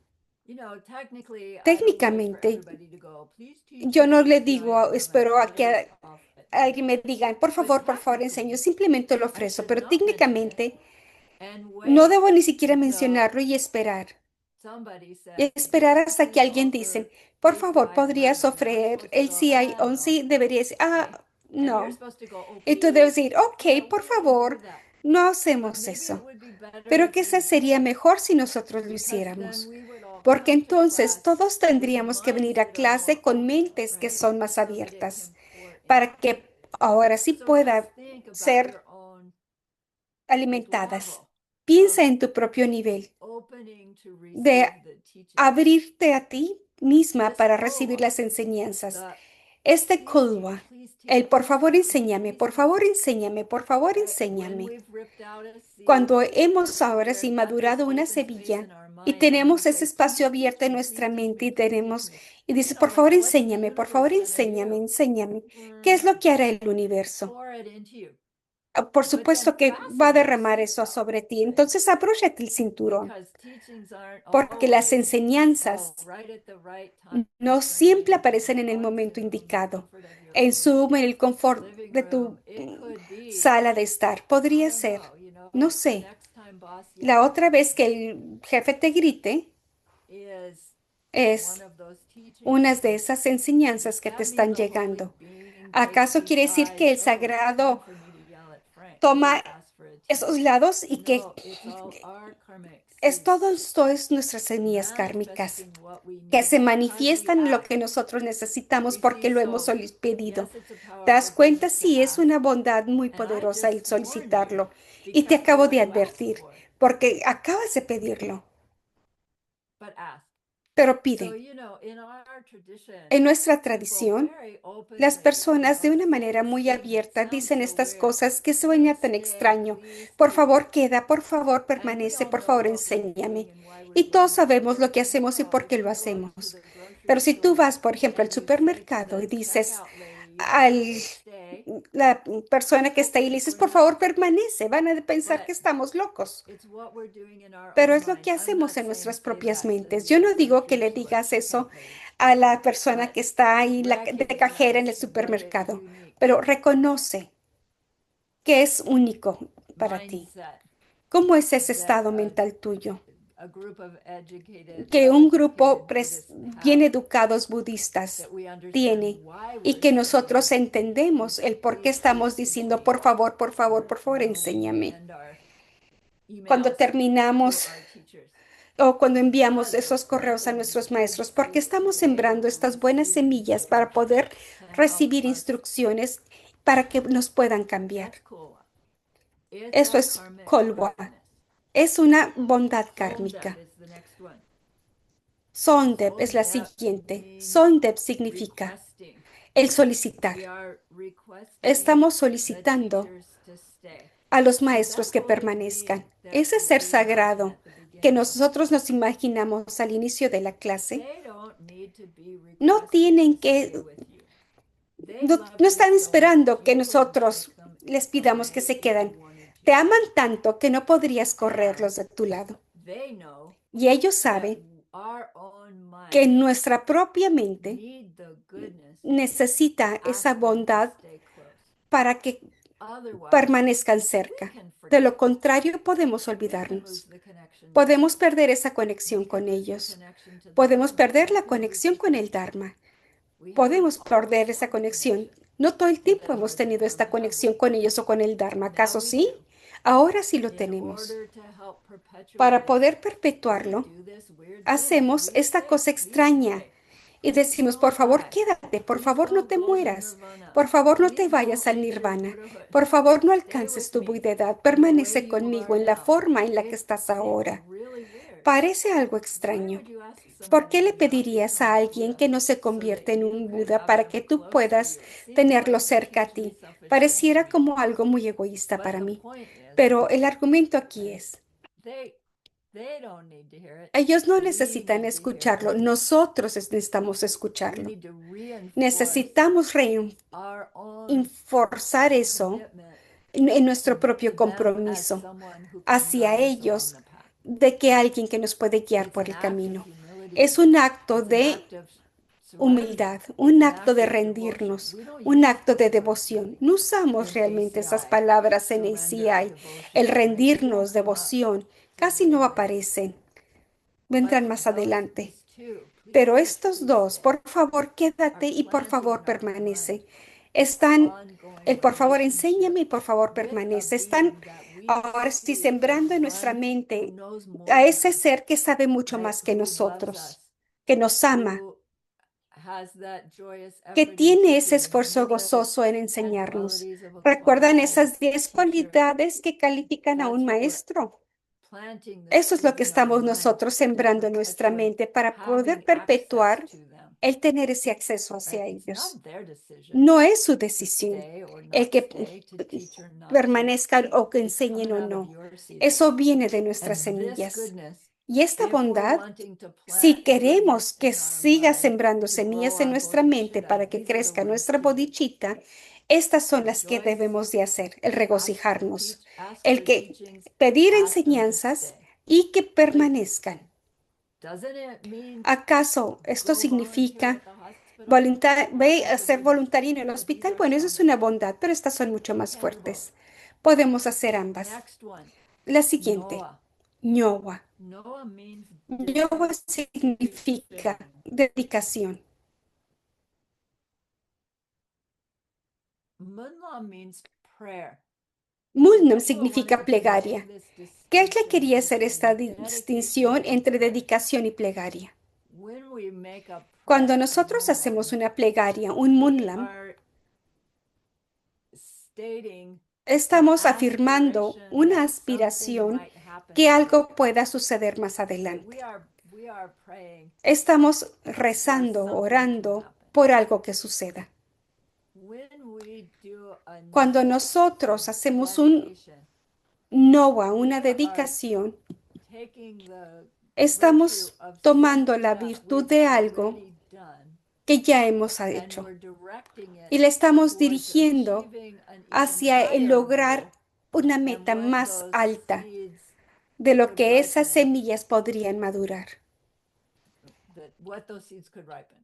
technically, I don't wait for Técnicamente, everybody to go, please teach yo no me le until I digo, have espero a que days off at night. alguien me diga, por But favor, enseño. technically, Simplemente lo I ofrezco, should pero not mention it técnicamente and no wait debo ni siquiera until mencionarlo y esperar. somebody Y says, esperar would you hasta que please alguien dice, offer por favor, ACI ¿podrías 11? And I'm ofrecer supposed to el go, CI no. 11? Debería decir, Okay. And you're no. supposed to go, oh, Y tú debes please, decir, ok, yeah, por we're going to favor, do that. no But hacemos maybe it eso. would be better Pero if que we sería did. mejor si nosotros lo Because hiciéramos. then we would all Porque come to entonces class todos with tendríamos que minds venir a that are more clase con open, mentes que right? son más So that it abiertas, can pour in. para que ahora sí So pueda just think about ser your own alimentadas. level Piensa of en tu propio nivel opening to de receive the teachings. abrirte a ti misma This para recibir kulwa, las enseñanzas. the Este please kulwa, teach, el por favor please teach, enséñame, please por teach, favor enséñame, por favor right? When enséñame. we've ripped out a seed Cuando hemos and ahora we've sí got this madurado una open space semilla in our y mind and we tenemos ese say, espacio please abierto en teach nuestra me, mente y please teach tenemos me. y dices, por Like, favor what's the enséñame, por favor universe gonna enséñame, do? enséñame. ¿Qué es lo que hará el universo? Pour it into you. Por But then supuesto que va a fasten your derramar eso seatbelt, sobre ti. right? Entonces abróchate el cinturón, Because teachings aren't porque las always, enseñanzas right at the right time no siempre frame, aparecen en el on momento Zoom, in the indicado. comfort of your En own Zoom, en el confort living de room. tu It could be, sala de estar. I Podría don't ser, know, no the sé. next time boss La yells otra at vez que you el jefe te grite is es one of those teachings. unas de esas enseñanzas Does que te that mean están the holy llegando. being takes ¿Acaso these quiere decir que el sides? Oh, it's time sagrado for me to yell at Frank. toma He asked for a esos teaching. lados y que No, it's all our karmic es seeds todo es nuestras semillas kármicas manifesting what we que need se because we manifiestan en lo que asked. nosotros necesitamos You porque see, lo hemos so pedido. yes, it's a ¿Te das powerful cuenta? thing to Sí, es ask. una bondad muy And I poderosa el just warned you solicitarlo. Y te because for acabo what de you asked advertir, for. porque acabas de pedirlo, But ask. pero So, pide. in our tradition, En nuestra people tradición, very las openly, personas de una say manera this muy thing that abierta sounds dicen so estas weird. cosas que sueña tan Stay, extraño. please Por teach favor, me. queda, por favor, And we permanece, all por know favor, what we're enséñame. doing and why we're Y todos doing it. sabemos But lo que hacemos y por if qué you lo go to hacemos. the grocery Pero si tú store vas, por ejemplo, al and you say to supermercado y the dices checkout lady, a stay, la persona que they'll está ahí, le think dices, we're por favor, nuts. permanece, van a pensar que But estamos locos. it's what we're doing in our Pero own es lo mind. que I'm hacemos not en saying nuestras say propias that to mentes. Yo the no digo que grocery le store digas eso checkout lady. a la persona que está ahí de cajera en el supermercado, pero reconoce que es único para ti. mindset ¿Cómo es ese that estado mental tuyo? a group of educated, Que un grupo well-educated Buddhists bien have, educados budistas that we understand tiene why y we're que saying, nosotros entendemos el por qué "Please estamos teach diciendo, me," por favor, when we enséñame. end our Cuando emails to terminamos our teachers. o cuando enviamos Because esos correos a when nuestros good maestros, porque seeds estamos today sembrando to estas buenas receive semillas para poder instruction to help recibir us. instrucciones para que nos puedan cambiar. That's cool. It's Eso a es karmic Kolwa. kindness. Es una bondad Somdep kármica. is the next one. Sondep es la Somdep siguiente. means Sondep significa requesting. el solicitar. We are requesting Estamos the solicitando teachers to stay. a los See, maestros that que holy permanezcan. being that Ese we ser imagine sagrado at the que beginning of nosotros nos imaginamos al inicio de la clase, they don't need to be no requested tienen to stay que, with you. They no, love no you están so esperando much que you couldn't nosotros take them les pidamos que away se if quedan. you wanted Te to. aman tanto que no podrías And correrlos de tu lado. they know Y ellos that saben our own que mind nuestra propia mente need the goodness necesita to esa ask them to bondad stay close. para que Otherwise, permanezcan we cerca. can De lo forget. contrario, podemos We can lose olvidarnos. the connection. Podemos perder esa conexión We can con lose the ellos. connection to the Podemos Dharma. perder We la can lose conexión the con el connection. Dharma. We haven't Podemos always perder esa had the conexión. connection No todo el with tiempo them hemos or the tenido esta Dharma, have conexión we? con ellos o con el Dharma. Now ¿Acaso we sí? do. Ahora sí lo In tenemos. order to help perpetuate Para it, poder we perpetuarlo, do this weird thing. hacemos We esta say, cosa "Please extraña stay. y decimos, Please por don't favor, die. quédate, por Please favor, no don't te go to mueras, nirvana. por favor, no te Please vayas don't al reach your nirvana, Buddhahood. por favor, no Stay alcances with tu me buidad, in the way permanece you conmigo are en la now." forma en la que It estás seems ahora. really weird. Parece algo Why extraño. would you ask ¿Por someone qué le to not pedirías become a a alguien Buddha que no se so that convierte en you un could Buda have para them que tú close to puedas you? Seems tenerlo like a cerca a hugely ti? selfish thing to Pareciera me. como algo muy egoísta But para the mí. point is, Pero el argumento aquí es, they they don't need to hear it. ellos no We necesitan need to hear escucharlo, it. nosotros necesitamos We escucharlo. need to reinforce Necesitamos our own reforzar eso commitment en nuestro to propio them as compromiso someone who can hacia guide us along ellos the path. de que alguien que nos puede guiar It's por an el act of camino. humility. Es un acto It's an de act of surrender. humildad, It's un an acto act de of devotion. rendirnos, We don't un use acto de those words devoción. really No usamos in realmente esas ACI. palabras en Surrender, ACI. devotion, El right? They rendirnos, don't come up devoción, till casi no later. aparecen, But vendrán más adelante. these two, please Pero stay, estos please dos, stay, por favor, quédate are y por planting favor in our permanece. mind Están, ongoing el por favor relationship enséñame y por favor with a permanece. Están being that we ahora sí see sembrando as en nuestra one who mente knows more a than ese us, ser que sabe mucho right? más que Who loves nosotros, us, que nos ama, who has that joyous que effort in tiene ese teaching. esfuerzo Remember the gozoso en 10 enseñarnos. qualities of a ¿Recuerdan qualified esas 10 teacher? cualidades que califican a That's un what we're maestro? planting the Eso es lo seeds que in our estamos mind nosotros to sembrando en nuestra perpetuate mente para poder having access perpetuar to them, el tener ese acceso right? hacia It's ellos. not their decision No es su to decisión stay or el not que stay, to teach or not to. permanezcan o que It's enseñen coming o out of no. your seeds. Eso viene de nuestras And this semillas. goodness, Y esta if we're bondad, wanting to si plant queremos goodness que in our siga mind sembrando to grow semillas en our nuestra mente bodhicitta, para que these are the crezca ones nuestra to do. bodichita, estas son las que Rejoice, debemos de hacer, el ask for regocijarnos, ask el for que teachings, pedir ask them to enseñanzas stay. y que Like, permanezcan. doesn't it mean ¿Acaso esto go volunteer significa at the hospital? ve That's a a ser goodness, voluntario en el but these hospital? are Bueno, eso es some. una bondad, pero estas son mucho We más can do both. fuertes. Podemos hacer ambas. Next one, La siguiente, Noah. ñowa. Noah means Ñowa significa dedication. dedicación. Munla means prayer. Mulnam Yeshua significa wanted to plegaria. make this Geshe distinction quería hacer esta between distinción dedication and entre prayer. dedicación y plegaria. When we make a Cuando prayer, a nosotros hacemos munlam, una plegaria, un we munlam, are stating an estamos afirmando aspiration una that something aspiración might happen que later. algo pueda suceder más Right? adelante. We are praying Estamos for rezando, something to orando happen. por algo que suceda. When we do a Cuando noah, nosotros a hacemos un dedication, noa, we una are dedicación, taking the virtue estamos of tomando something la that virtud we've de algo already done, que ya hemos and hecho we're directing it y le estamos towards dirigiendo achieving an even hacia el higher lograr goal una than meta what más those alta seeds de lo could que esas ripen, semillas podrían madurar. what those seeds could ripen.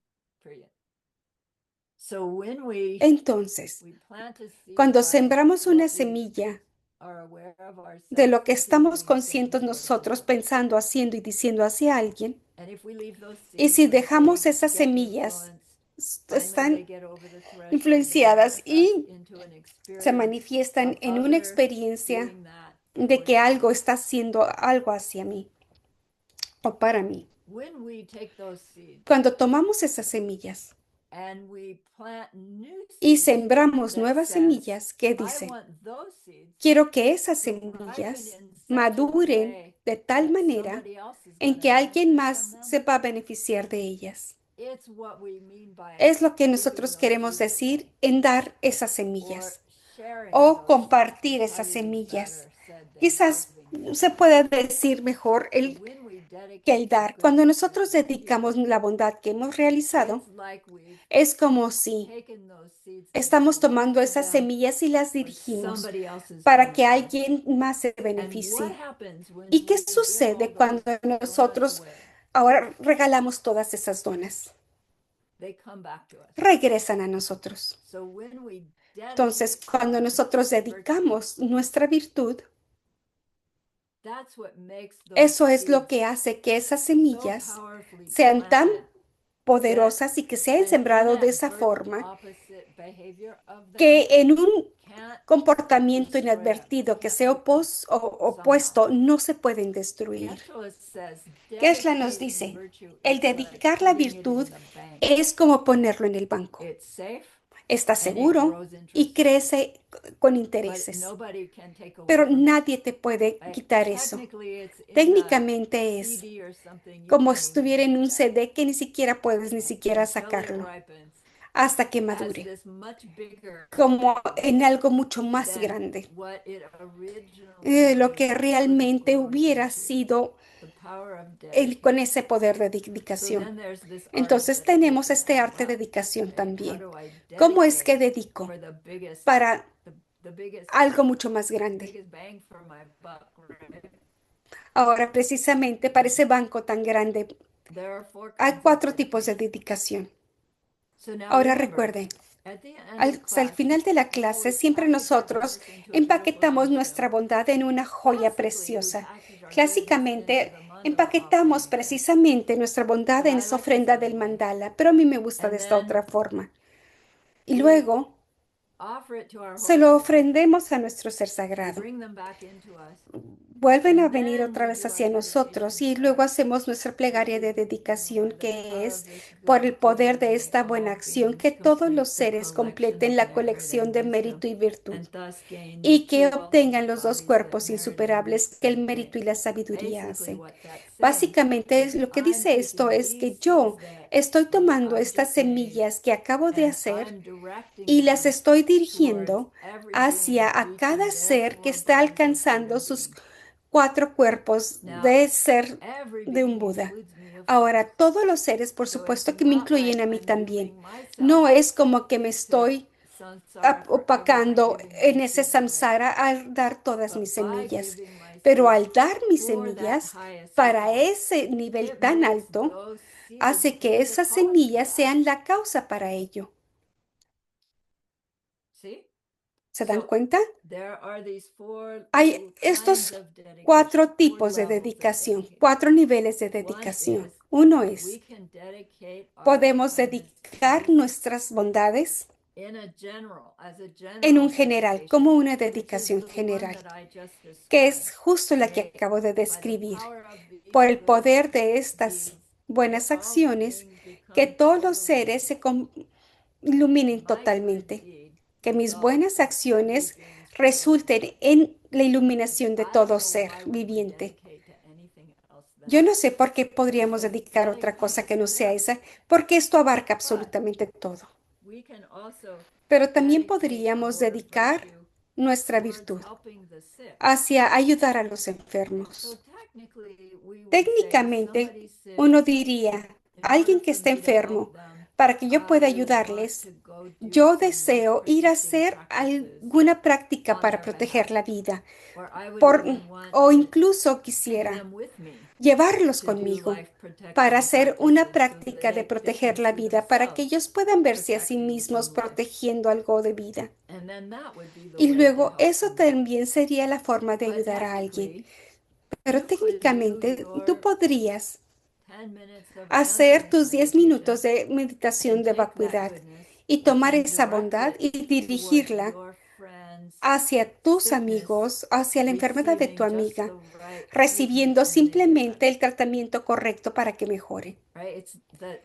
So when we Entonces, plant a seed cuando by sembramos una what we semilla are aware of de lo ourselves que thinking, estamos doing, conscientes saying towards nosotros someone, pensando, haciendo y diciendo hacia alguien, and if we leave those y seeds, si let's dejamos say, esas get semillas, influence, finally they están get over the threshold, they influenciadas manifest y into an se experience manifiestan of en una other experiencia doing that de que towards algo me. está haciendo algo hacia mí o para mí. When we take those seeds Cuando tomamos esas semillas and we plant new y seeds sembramos that nuevas says, semillas que I dicen, want those seeds quiero que esas to ripen semillas in such a maduren way de tal that manera somebody else is en going to que alguien benefit más from them. se va a beneficiar de ellas. It's what we mean by Es lo que giving nosotros those queremos seeds decir away en dar esas or semillas sharing o those compartir seeds. esas Probably semillas. better said than Quizás giving. se puede decir mejor So el when we que el dedicate the dar. Cuando goodness that nosotros we've dedicamos given, la bondad que hemos realizado, it's like we've es como si taken those seeds and estamos tomando directed esas them semillas y las for dirigimos somebody else's para que benefit. alguien más se And what beneficie. happens when ¿Y qué we give all sucede those cuando donuts nosotros away? ahora regalamos todas esas donas? They come back to us. Regresan a nosotros. So when we Entonces, dedicate cuando nosotros our virtue, dedicamos nuestra virtud, that's what makes those eso es lo seeds que hace que esas so semillas powerfully sean tan planted poderosas y que se hayan an sembrado de esa inadvertent forma opposite behavior of them que en un can't comportamiento destroy them, inadvertido que can't sea hurt them opuesto somehow. no se pueden destruir. Geshe-la says, Gesla nos dedicating dice, virtue el is like dedicar la putting it virtud in the bank. es como ponerlo en el banco. It's safe Está and it seguro grows y interest, crece con but intereses, nobody can take away pero from it. nadie te puede quitar eso. Technically, it's in a Técnicamente es CD or something. You como can't si even estuviera en get un that CD que ni siquiera puedes ni siquiera until it sacarlo ripens hasta que as madure, this much bigger como en algo mucho más than grande, what it originally lo que could have realmente grown hubiera into. sido The power of con dedication. ese poder de So dedicación. then there's this art of Entonces tenemos dedication este as arte de well. dedicación Okay, how también. do I ¿Cómo es que dedicate dedico for the biggest, para the biggest, algo mucho más grande? biggest bang for my buck, right? Ahora, precisamente para ese banco tan grande, There are four hay kinds of 4 tipos de dedication. dedicación. So now Ahora remember, recuerden, at the end of al class, final de la you know, clase, we siempre package our nosotros goodness into a beautiful empaquetamos nuestra gemstone. bondad en una joya Classically, we preciosa. package our goodness into Clásicamente, the mandala empaquetamos offering kit. precisamente nuestra bondad But en I esa like this ofrenda other del way. mandala, pero a mí me gusta de And esta then otra forma. Y we luego offer it to our se holy lo being. ofrendemos a nuestro ser They sagrado. bring them back into us. Vuelven a And venir then otra we vez do our hacia nosotros dedication y luego prayer, hacemos nuestra plegaria which de is, dedicación, by the que power es of this por good el poder feeling, de may esta buena all acción, beings que todos complete los the seres collection completen of la merit colección and de wisdom, mérito y virtud and thus gain the y que two obtengan ultimate los dos bodies that cuerpos merit and insuperables que el wisdom mérito bring. y la sabiduría Basically, hacen. what that's saying Básicamente is lo que I'm dice esto taking es these que yo seeds that estoy tomando I've estas just made semillas que acabo de and hacer I'm directing y las them estoy towards dirigiendo every being hacia a reaching cada their ser que 4 está bodies of alcanzando Buddha sus being. 4 cuerpos Now, de ser every de un being Buda. includes me, of Ahora, course. todos los seres, por So it's supuesto, que me not incluyen like a mí I'm también. giving myself No es como que me to estoy samsara forever by opacando giving en my ese seeds away, samsara al dar todas mis but by semillas. giving my Pero seeds al dar mis for that semillas highest para level, ese nivel it tan makes alto, those seeds hace que be the esas cause for semillas that. sean la causa para ello. See? ¿Se dan So cuenta? there are these 4 Hay kinds estos of dedication, 4 4 tipos de levels of dedicación, dedication. 4 niveles de One dedicación. is Uno we es, can dedicate our podemos dedicar kindnesses nuestras bondades in a general, as a en general un general, dedication, como una which is dedicación the one general, that I just que described. es justo la que Okay, acabo de by the describir. power of these Por el good poder de estas deeds, buenas may all acciones, beings que become todos los totally seres se illumined. iluminen My good totalmente, deed que mis results buenas in every acciones being's total resulten illumination. en la iluminación de I don't todo know ser why we would viviente. dedicate to anything else than Yo no that, sé por qué podríamos because dedicar otra dedicating cosa is que no for sea them. esa, porque esto abarca But absolutamente todo. we can also Pero también dedicate podríamos our dedicar virtue nuestra towards virtud helping the sick. hacia ayudar a los So enfermos. technically, we would say Técnicamente, somebody sick uno diría, in order alguien que for está me to help enfermo, them, Para que yo pueda I want ayudarles, to go do yo some deseo ir a life-protecting hacer practices alguna práctica on para their proteger behalf. la vida, Or I would por, even want o to incluso take quisiera them with me llevarlos to do conmigo para life-protecting hacer una practices so that práctica de they can proteger la see vida, para que themselves ellos puedan verse a sí protecting mismos some life. protegiendo algo de vida. And then that would be the Y way to luego help eso someone. también sería la forma de But ayudar a alguien. technically, Pero you could do técnicamente tú your podrías 10 minutes of hacer ambient tus 10 minutos meditation de meditación and de take that vacuidad goodness y tomar and esa direct bondad it y towards dirigirla your friend's hacia tus sickness, amigos, hacia la enfermedad de tu receiving just amiga, the right treatment recibiendo when they get simplemente better, el tratamiento correcto para que mejore. right? It's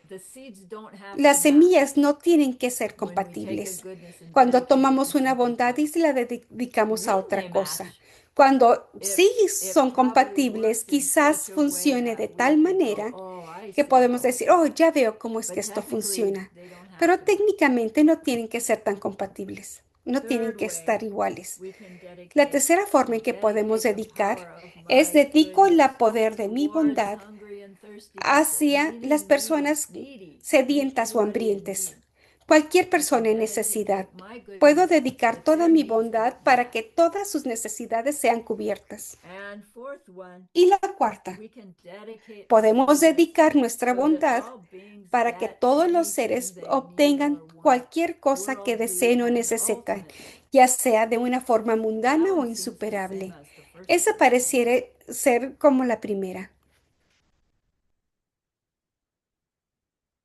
the seeds don't have to Las semillas match no tienen que ser when we take a compatibles. goodness and Cuando dedicate it to tomamos una something bondad y else. se la dedicamos a When they otra cosa. match, Cuando it sí it son probably compatibles, works in quizás such a way funcione de that we tal could go, manera oh, I que see podemos how it decir, oh, works. ya veo cómo es que But esto technically, funciona. they don't have Pero to match. técnicamente no tienen que ser tan compatibles, no tienen Third que estar way iguales. we can La tercera forma en que podemos dedicate the dedicar power of es my dedico el goodness poder de mi towards bondad hungry and thirsty people, hacia las personas needy, sedientas o anybody in hambrientes, need. cualquier I can persona en necesidad. dedicate my Puedo goodness dedicar that toda their mi needs bondad get para met. que todas sus necesidades sean cubiertas. And fourth one, Y la cuarta, we can dedicate our podemos goodness dedicar nuestra so that bondad all beings para que get todos los anything seres they need obtengan or want, cualquier cosa que worldly deseen o and necesitan, ultimately. ya sea de una forma That mundana o one seems the same insuperable. as the first Esa one, doesn't it? pareciera ser como la primera.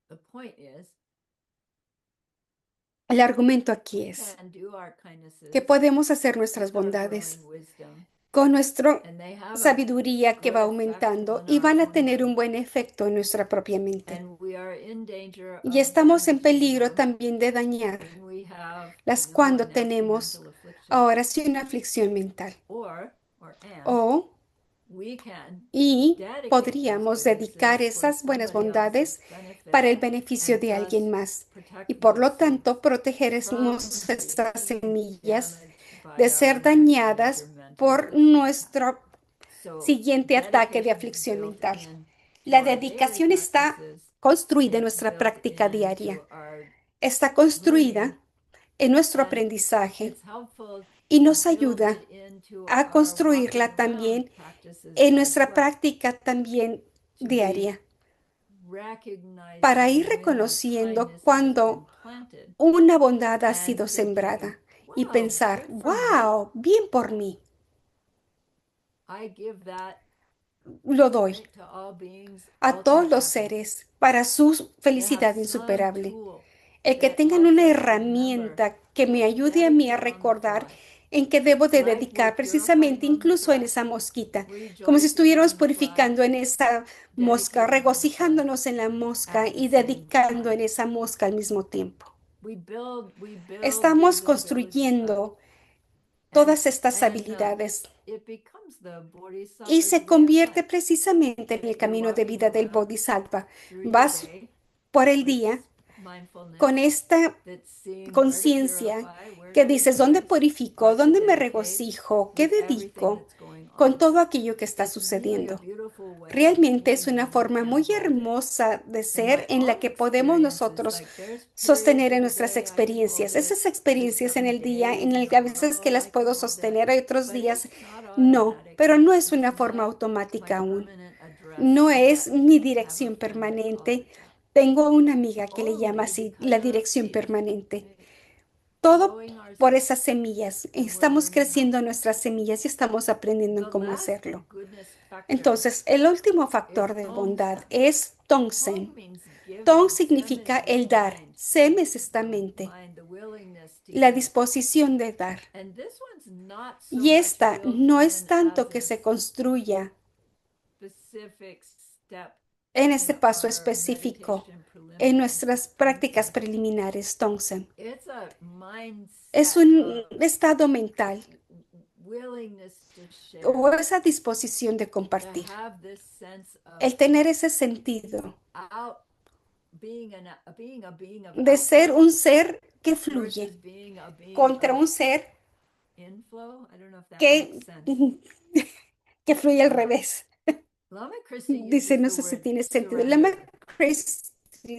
The point is, El argumento aquí we es can do our que kindnesses podemos hacer nuestras with our bondades growing wisdom, con nuestra and they have a sabiduría que good va effect aumentando on y our van a own tener un mind. buen efecto en nuestra propia mente. And we are in danger Y of estamos en damaging peligro them también de dañar when we have, las a cuando nasty tenemos mental affliction. ahora sí una aflicción mental. And O we can y dedicate those podríamos dedicar goodnesses for esas buenas somebody else's bondades benefit para el beneficio and de alguien thus más. Y protect por those lo seeds tanto, protegeremos from esas being semillas damaged by de our ser next major dañadas mental por affliction attack. nuestro So siguiente ataque de dedication is aflicción built mental. in to La our daily dedicación está practices. construida en It's nuestra built práctica diaria. into our Está learning, construida en nuestro and aprendizaje it's helpful y to nos build ayuda it into a our walking construirla around también practices en as nuestra well, práctica también to be diaria, para ir recognizing when a reconociendo kindness has been cuando planted una bondad ha and sido thinking, sembrada y wow, pensar, good for me. wow, bien por mí, I give that, lo doy right, to all beings, a todos ultimate los happiness. seres para su To have felicidad some insuperable. tool El que that tengan helps una us remember herramienta que me what to ayude a mí a dedicate on the recordar fly. en qué debo de Like we're dedicar purifying precisamente on the incluso en fly, esa mosquita, como si rejoicing estuviéramos on the fly, purificando en esa mosca, dedicating on the fly regocijándonos en la mosca at the y same dedicando time. en esa mosca al mismo tiempo. We build Estamos these abilities up, construyendo and todas estas and habilidades it becomes the y bodhisattva's se way of convierte life. precisamente en el That you're camino de walking vida del around Bodhisattva. through your Vas day por el with día mindfulness, con esta that's seeing where to conciencia purify, where que to dices, ¿dónde rejoice, purifico? what to ¿Dónde me dedicate regocijo? ¿Qué with everything dedico that's going con on. todo aquello que está It's really a sucediendo? beautiful way of Realmente es being una when we forma can muy hold it. hermosa de In ser my en la own que podemos experiences, nosotros like there's periods sostener of en the nuestras day I can experiencias. hold it. Esas There's experiencias en some el día days en in el a que a veces que row las I can puedo hold it, sostener, hay otros but días it's not no, automatic pero no yet. es una It's forma not my automática aún. permanent address No es yet. mi I have a dirección friend that calls permanente. it that. Tengo una amiga que le llama Only así because la our dirección seeds, permanente. right? Todo Sowing our por seeds, esas semillas. and we're Estamos learning how. creciendo nuestras semillas y estamos aprendiendo en The cómo last hacerlo. goodness factor Entonces, el último is factor de bondad Tongsen. es Tong Tongsen. means Tong giving. Sem is significa the el dar. mind, Sem es esta mente, the willingness to la give. disposición de dar. And this one's not so Y much esta built no es in as tanto que a se construya specific step en in este paso our específico meditation en preliminaries. nuestras prácticas preliminares, Tongsen. It's a Es mindset un of estado mental willingness to o share, esa disposición de to compartir, have this sense of el tener ese sentido out being a being of de ser outflow un ser que fluye versus being a being contra of un ser inflow. I don't know if that makes que, sense. que fluye al Uh, revés. Lama Christie Dice, uses no the sé si word tiene sentido. Lama surrender. Christie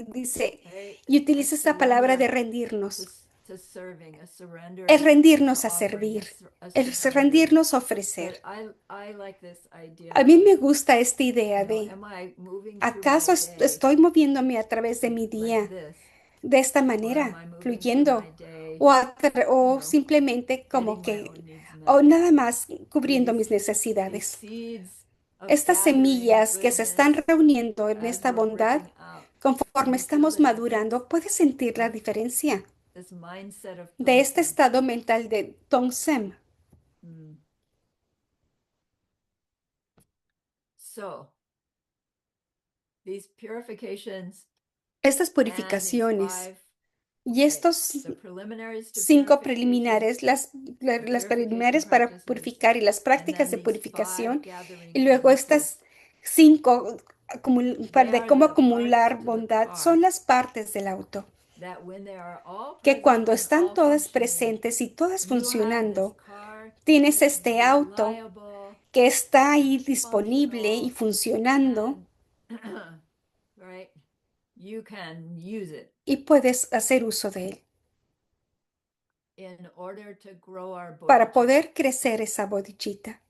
dice, right? y A utiliza esta palabra de surrender rendirnos. to serving, a surrender Es rendirnos to a offering, servir, a el surrender. rendirnos a But ofrecer. I like this idea A mí of, me gusta esta you idea know, de, am I moving through my ¿acaso day estoy moviéndome a través de mi like día this? de esta Or am manera, I moving through my fluyendo? day, you O know, simplemente como getting my que, own needs o met? nada más cubriendo These mis necesidades. seeds of Estas gathering semillas que se están goodness reuniendo en as esta we're bondad, breaking out. Do conforme you feel estamos the difference madurando, ¿puedes sentir la of diferencia this mindset of de este Tongsen? estado mental de Tongsen? Mm. So, these purifications Estas and these purificaciones five, y right? estos The preliminaries to 5 purification, preliminares, las, the las purification preliminares para practices, purificar y las and prácticas then de these five purificación, gathering y luego goodnesses, estas 5 they de are cómo the parts acumular to the bondad, car son las partes del auto, that when they are all que present cuando and están all todas functioning, presentes y todas you have this funcionando, car tienes that's este auto reliable que está and ahí disponible y functional funcionando and right, you can use it y puedes hacer uso de él in order to grow our para bodhicitta. poder crecer esa bodichita.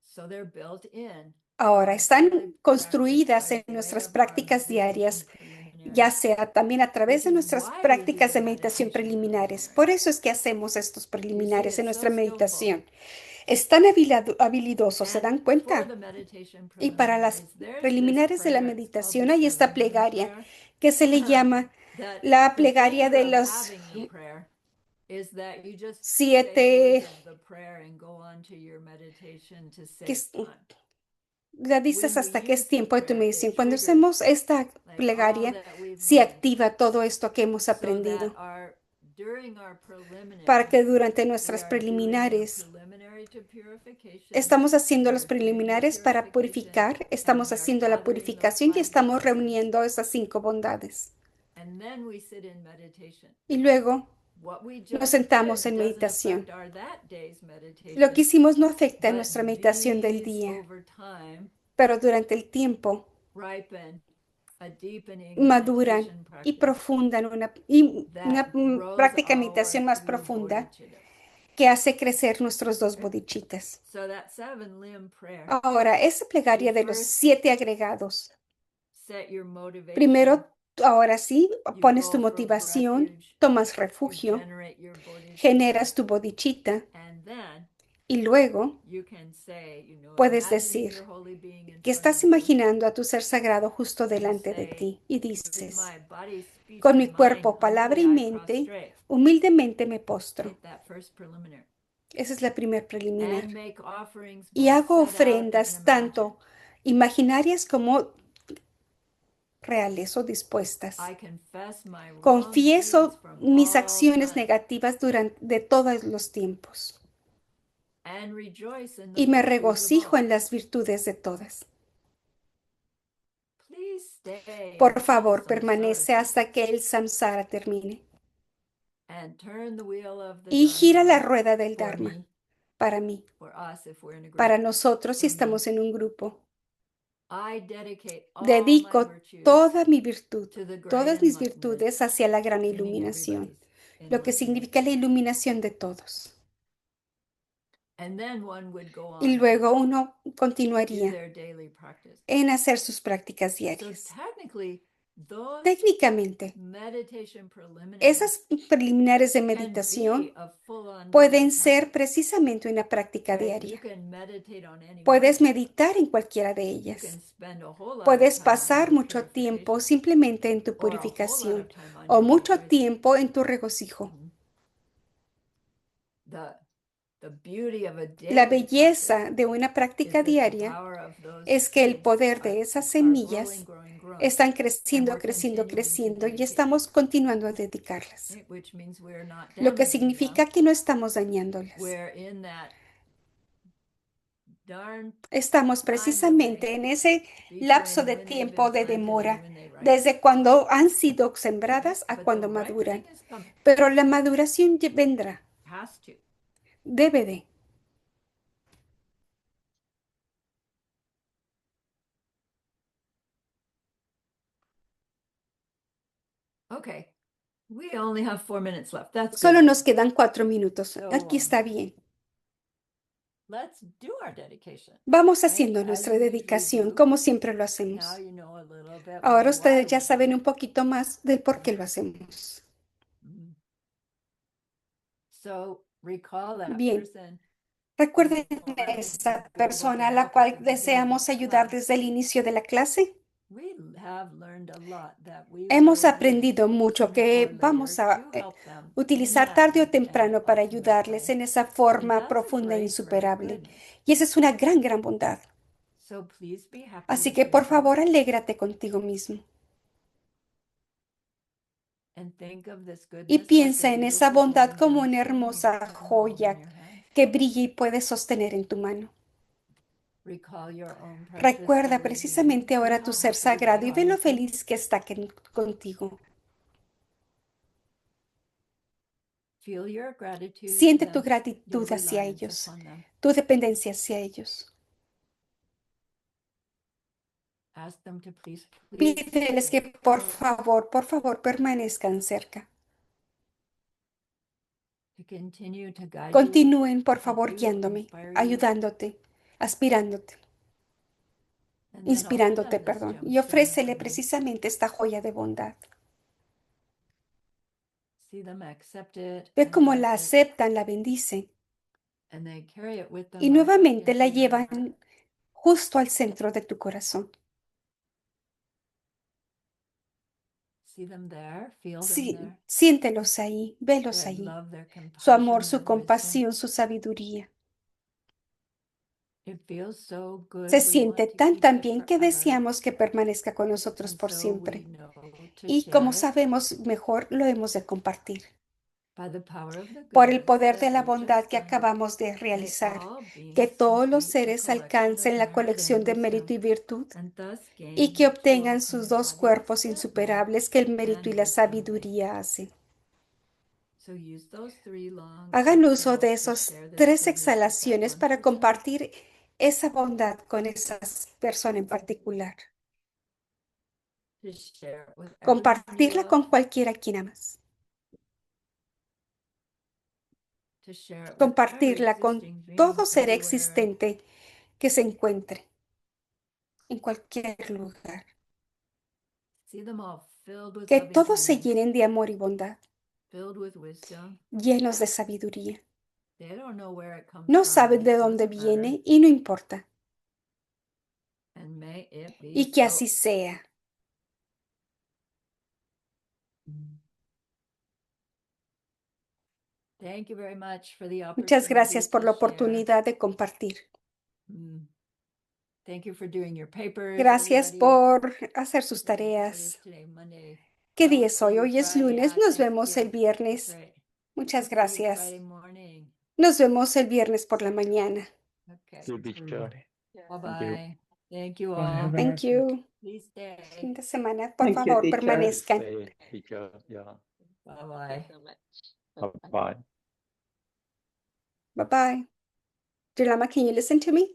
So they're built in Ahora, our están daily practice construidas by en way nuestras of our prácticas meditation diarias, ya preliminaries, sea también a través which de is nuestras why we do prácticas the de meditación meditation preliminares. preliminaries. Por eso es que hacemos estos You see, preliminares en it's so nuestra skillful. meditación. Es tan habilidoso, ¿se And dan for cuenta? the meditation Y para las preliminaries, there's this preliminares de la prayer, it's called the meditación hay esta 7 limb plegaria prayer, que se le llama that la the plegaria danger de of los having the prayer is that you just say the 7, words of the prayer and go on to your meditation to que save time. la dices When we hasta que es use the tiempo de tu prayer, meditación. it Cuando triggers hacemos esta like all plegaria, that we've se learned, activa todo esto que hemos so that aprendido during our para preliminaries, que durante we nuestras are doing the preliminares preliminary to purification, estamos haciendo we los are doing the preliminares para purification, purificar, and estamos we are haciendo la gathering those purificación y 5 estamos goodnesses, reuniendo esas 5 bondades. and then we sit in meditation. Y luego What we nos just sentamos did en doesn't meditación. affect our that day's Lo que meditation, hicimos no afecta a but nuestra meditación del these día, over time pero durante el tiempo ripen a deepening maduran meditation y practice profundan una that grows práctica de our meditación más 3 profunda bodhicittas. que hace crecer nuestros 2 bodhichittas. So that 7 limb prayer, Ahora, esa plegaria you de los first 7 agregados. set your motivation, Primero, ahora sí, you pones tu go for motivación, refuge, tomas you refugio, generate your bodhicitta, generas tu bodhichitta and then y luego you can say, puedes imagining your decir holy being in que front of estás you, imaginando a tu ser sagrado justo and delante de say, ti y with dices, my body, speech, con and mi mind, cuerpo, palabra humbly y I mente, prostrate. humildemente me postro. Hit that first preliminary. Esa es la primer preliminar. And make offerings Y both hago set out and ofrendas imagined. tanto imaginarias como reales o dispuestas. I confess my wrong deeds Confieso from mis all acciones time negativas de todos los tiempos and rejoice in the y me virtues of regocijo all. en las virtudes de todas. Please stay Por until favor, samsara permanece hasta que ceases el samsara termine and turn the wheel of the y gira la Dharma rueda del for Dharma me, para mí, for us if we're in a para group, nosotros si for me. estamos en un grupo. I dedicate all my Dedico virtues toda mi virtud, to the great todas mis enlightenment, virtudes hacia la gran meaning iluminación, everybody's lo que enlightenment. significa la iluminación de todos. And then one would go Y on luego uno to do continuaría their daily practice. en hacer sus prácticas So diarias. technically, those Técnicamente, meditation preliminaries esas preliminares de can be meditación a full-on daily pueden ser practice, precisamente una práctica right? You diaria. can meditate on any one Puedes of them. meditar en cualquiera de You ellas. can spend a whole lot of Puedes time on pasar your mucho tiempo purification simplemente en tu or a whole lot purificación of time on o your mucho rejoicing. tiempo en tu regocijo. The beauty of a La daily belleza practice de una is práctica that the diaria power of those es que el seeds poder de esas are semillas growing, están and creciendo, we're creciendo, continuing to creciendo y dedicate, estamos continuando a dedicarlas. right? Which means we're not Lo que damaging significa them. que no estamos dañándolas. We're in that darn Estamos time precisamente delay en ese lapso between de when they've tiempo been de planted and demora, when they ripen. desde cuando han sido Right? sembradas a But the cuando maduran. ripening is coming. Pero la maduración vendrá, Has to. debe de. Okay, we only have 4 minutes left. That's Solo good. nos quedan 4 minutos. So, Aquí está bien. Let's do our dedication. Vamos right? haciendo As nuestra we usually dedicación do. como siempre lo hacemos. Now you know a little bit Ahora more ustedes why ya we do saben it. un poquito más del por qué lo hacemos. Mm. So recall that Bien. person ¿Recuerden you a wanted esa to be able persona a to la help at cual the beginning of deseamos ayudar class. desde el inicio de la clase? We have learned a lot that we Hemos will use aprendido mucho sooner or que vamos later a to help them in utilizar that tarde o deep and temprano para ultimate ayudarles way. en esa And forma that's a profunda e great, great insuperable. goodness. Y esa es una gran, gran bondad. So please be happy Así with que por yourself favor, alégrate contigo mismo and think of this y goodness like a piensa en esa beautiful bondad golden como una gemstone you hermosa can hold in joya your hand. que brilla y puedes sostener en tu mano. Recall your own precious Recuerda sacred being. precisamente See ahora tu how ser happy they sagrado y ve are lo with you. feliz que está contigo. Feel your gratitude to Siente tu them, your gratitud hacia reliance ellos, upon them. tu dependencia hacia ellos. Ask them to please Pídeles que stay por close, favor, permanezcan cerca. to continue to guide you, Continúen, por help favor, you, guiándome, inspire you, ayudándote, aspirándote, and then offer inspirándote, them this perdón. Y gemstone of ofrécele goodness. precisamente esta joya de bondad. See them accept it Ve and cómo bless la it, aceptan, la bendicen and they carry it with them y right back nuevamente into la your heart. llevan justo al centro de tu corazón. See them there, feel them Sí, there. siéntelos ahí, velos Their ahí. love, their Su amor, compassion, su their wisdom. compasión, su sabiduría. It feels so good. Se We siente want to tan keep it bien que forever. deseamos que permanezca con nosotros And por so siempre. we know to Y como share it sabemos mejor, lo hemos de compartir. by the power of the Por el goodness poder de that la we bondad just que done. acabamos de May realizar, all que beings todos los complete the seres collection of alcancen la merit colección and de mérito y wisdom, virtud and thus y gain que obtengan dual sus dos embodied cuerpos strength, insuperables que el mérito y and la wisdom make. sabiduría hacen. So use those 3 long Hagan uso de exhales to esas share this 3 goodness with that exhalaciones one para person. compartir esa bondad con esa persona en particular. To share it with everyone you Compartirla love, con cualquiera quien amas. to share it with every Compartirla con existing being todo ser everywhere. existente que se encuentre en cualquier lugar. See them all filled with Que loving todos se kindness, llenen de amor y bondad, filled with wisdom. llenos de sabiduría. They don't know where it comes No from, saben and de it dónde doesn't matter. viene y no importa. And may it be Y que so. así sea. Thank you very much for the Muchas gracias opportunity por to la share. oportunidad de compartir. Thank you for doing your papers, Gracias everybody. por hacer sus What is tareas. today, Monday? ¿Qué Well, día es see hoy? you Hoy es Friday. lunes. Nos vemos el Thanksgiving. That's viernes. right. Muchas See you gracias. Friday morning. Nos vemos el viernes por la mañana. Okay. To be sure. Bye-bye. Thank you Bye, all. have a Thank nice you. Please stay. Fin de semana, por Thank you, favor, teacher. permanezcan. Stay, teacher. Yeah. Bye-bye. Bye-bye. Bye bye. Dilama, can you listen to me?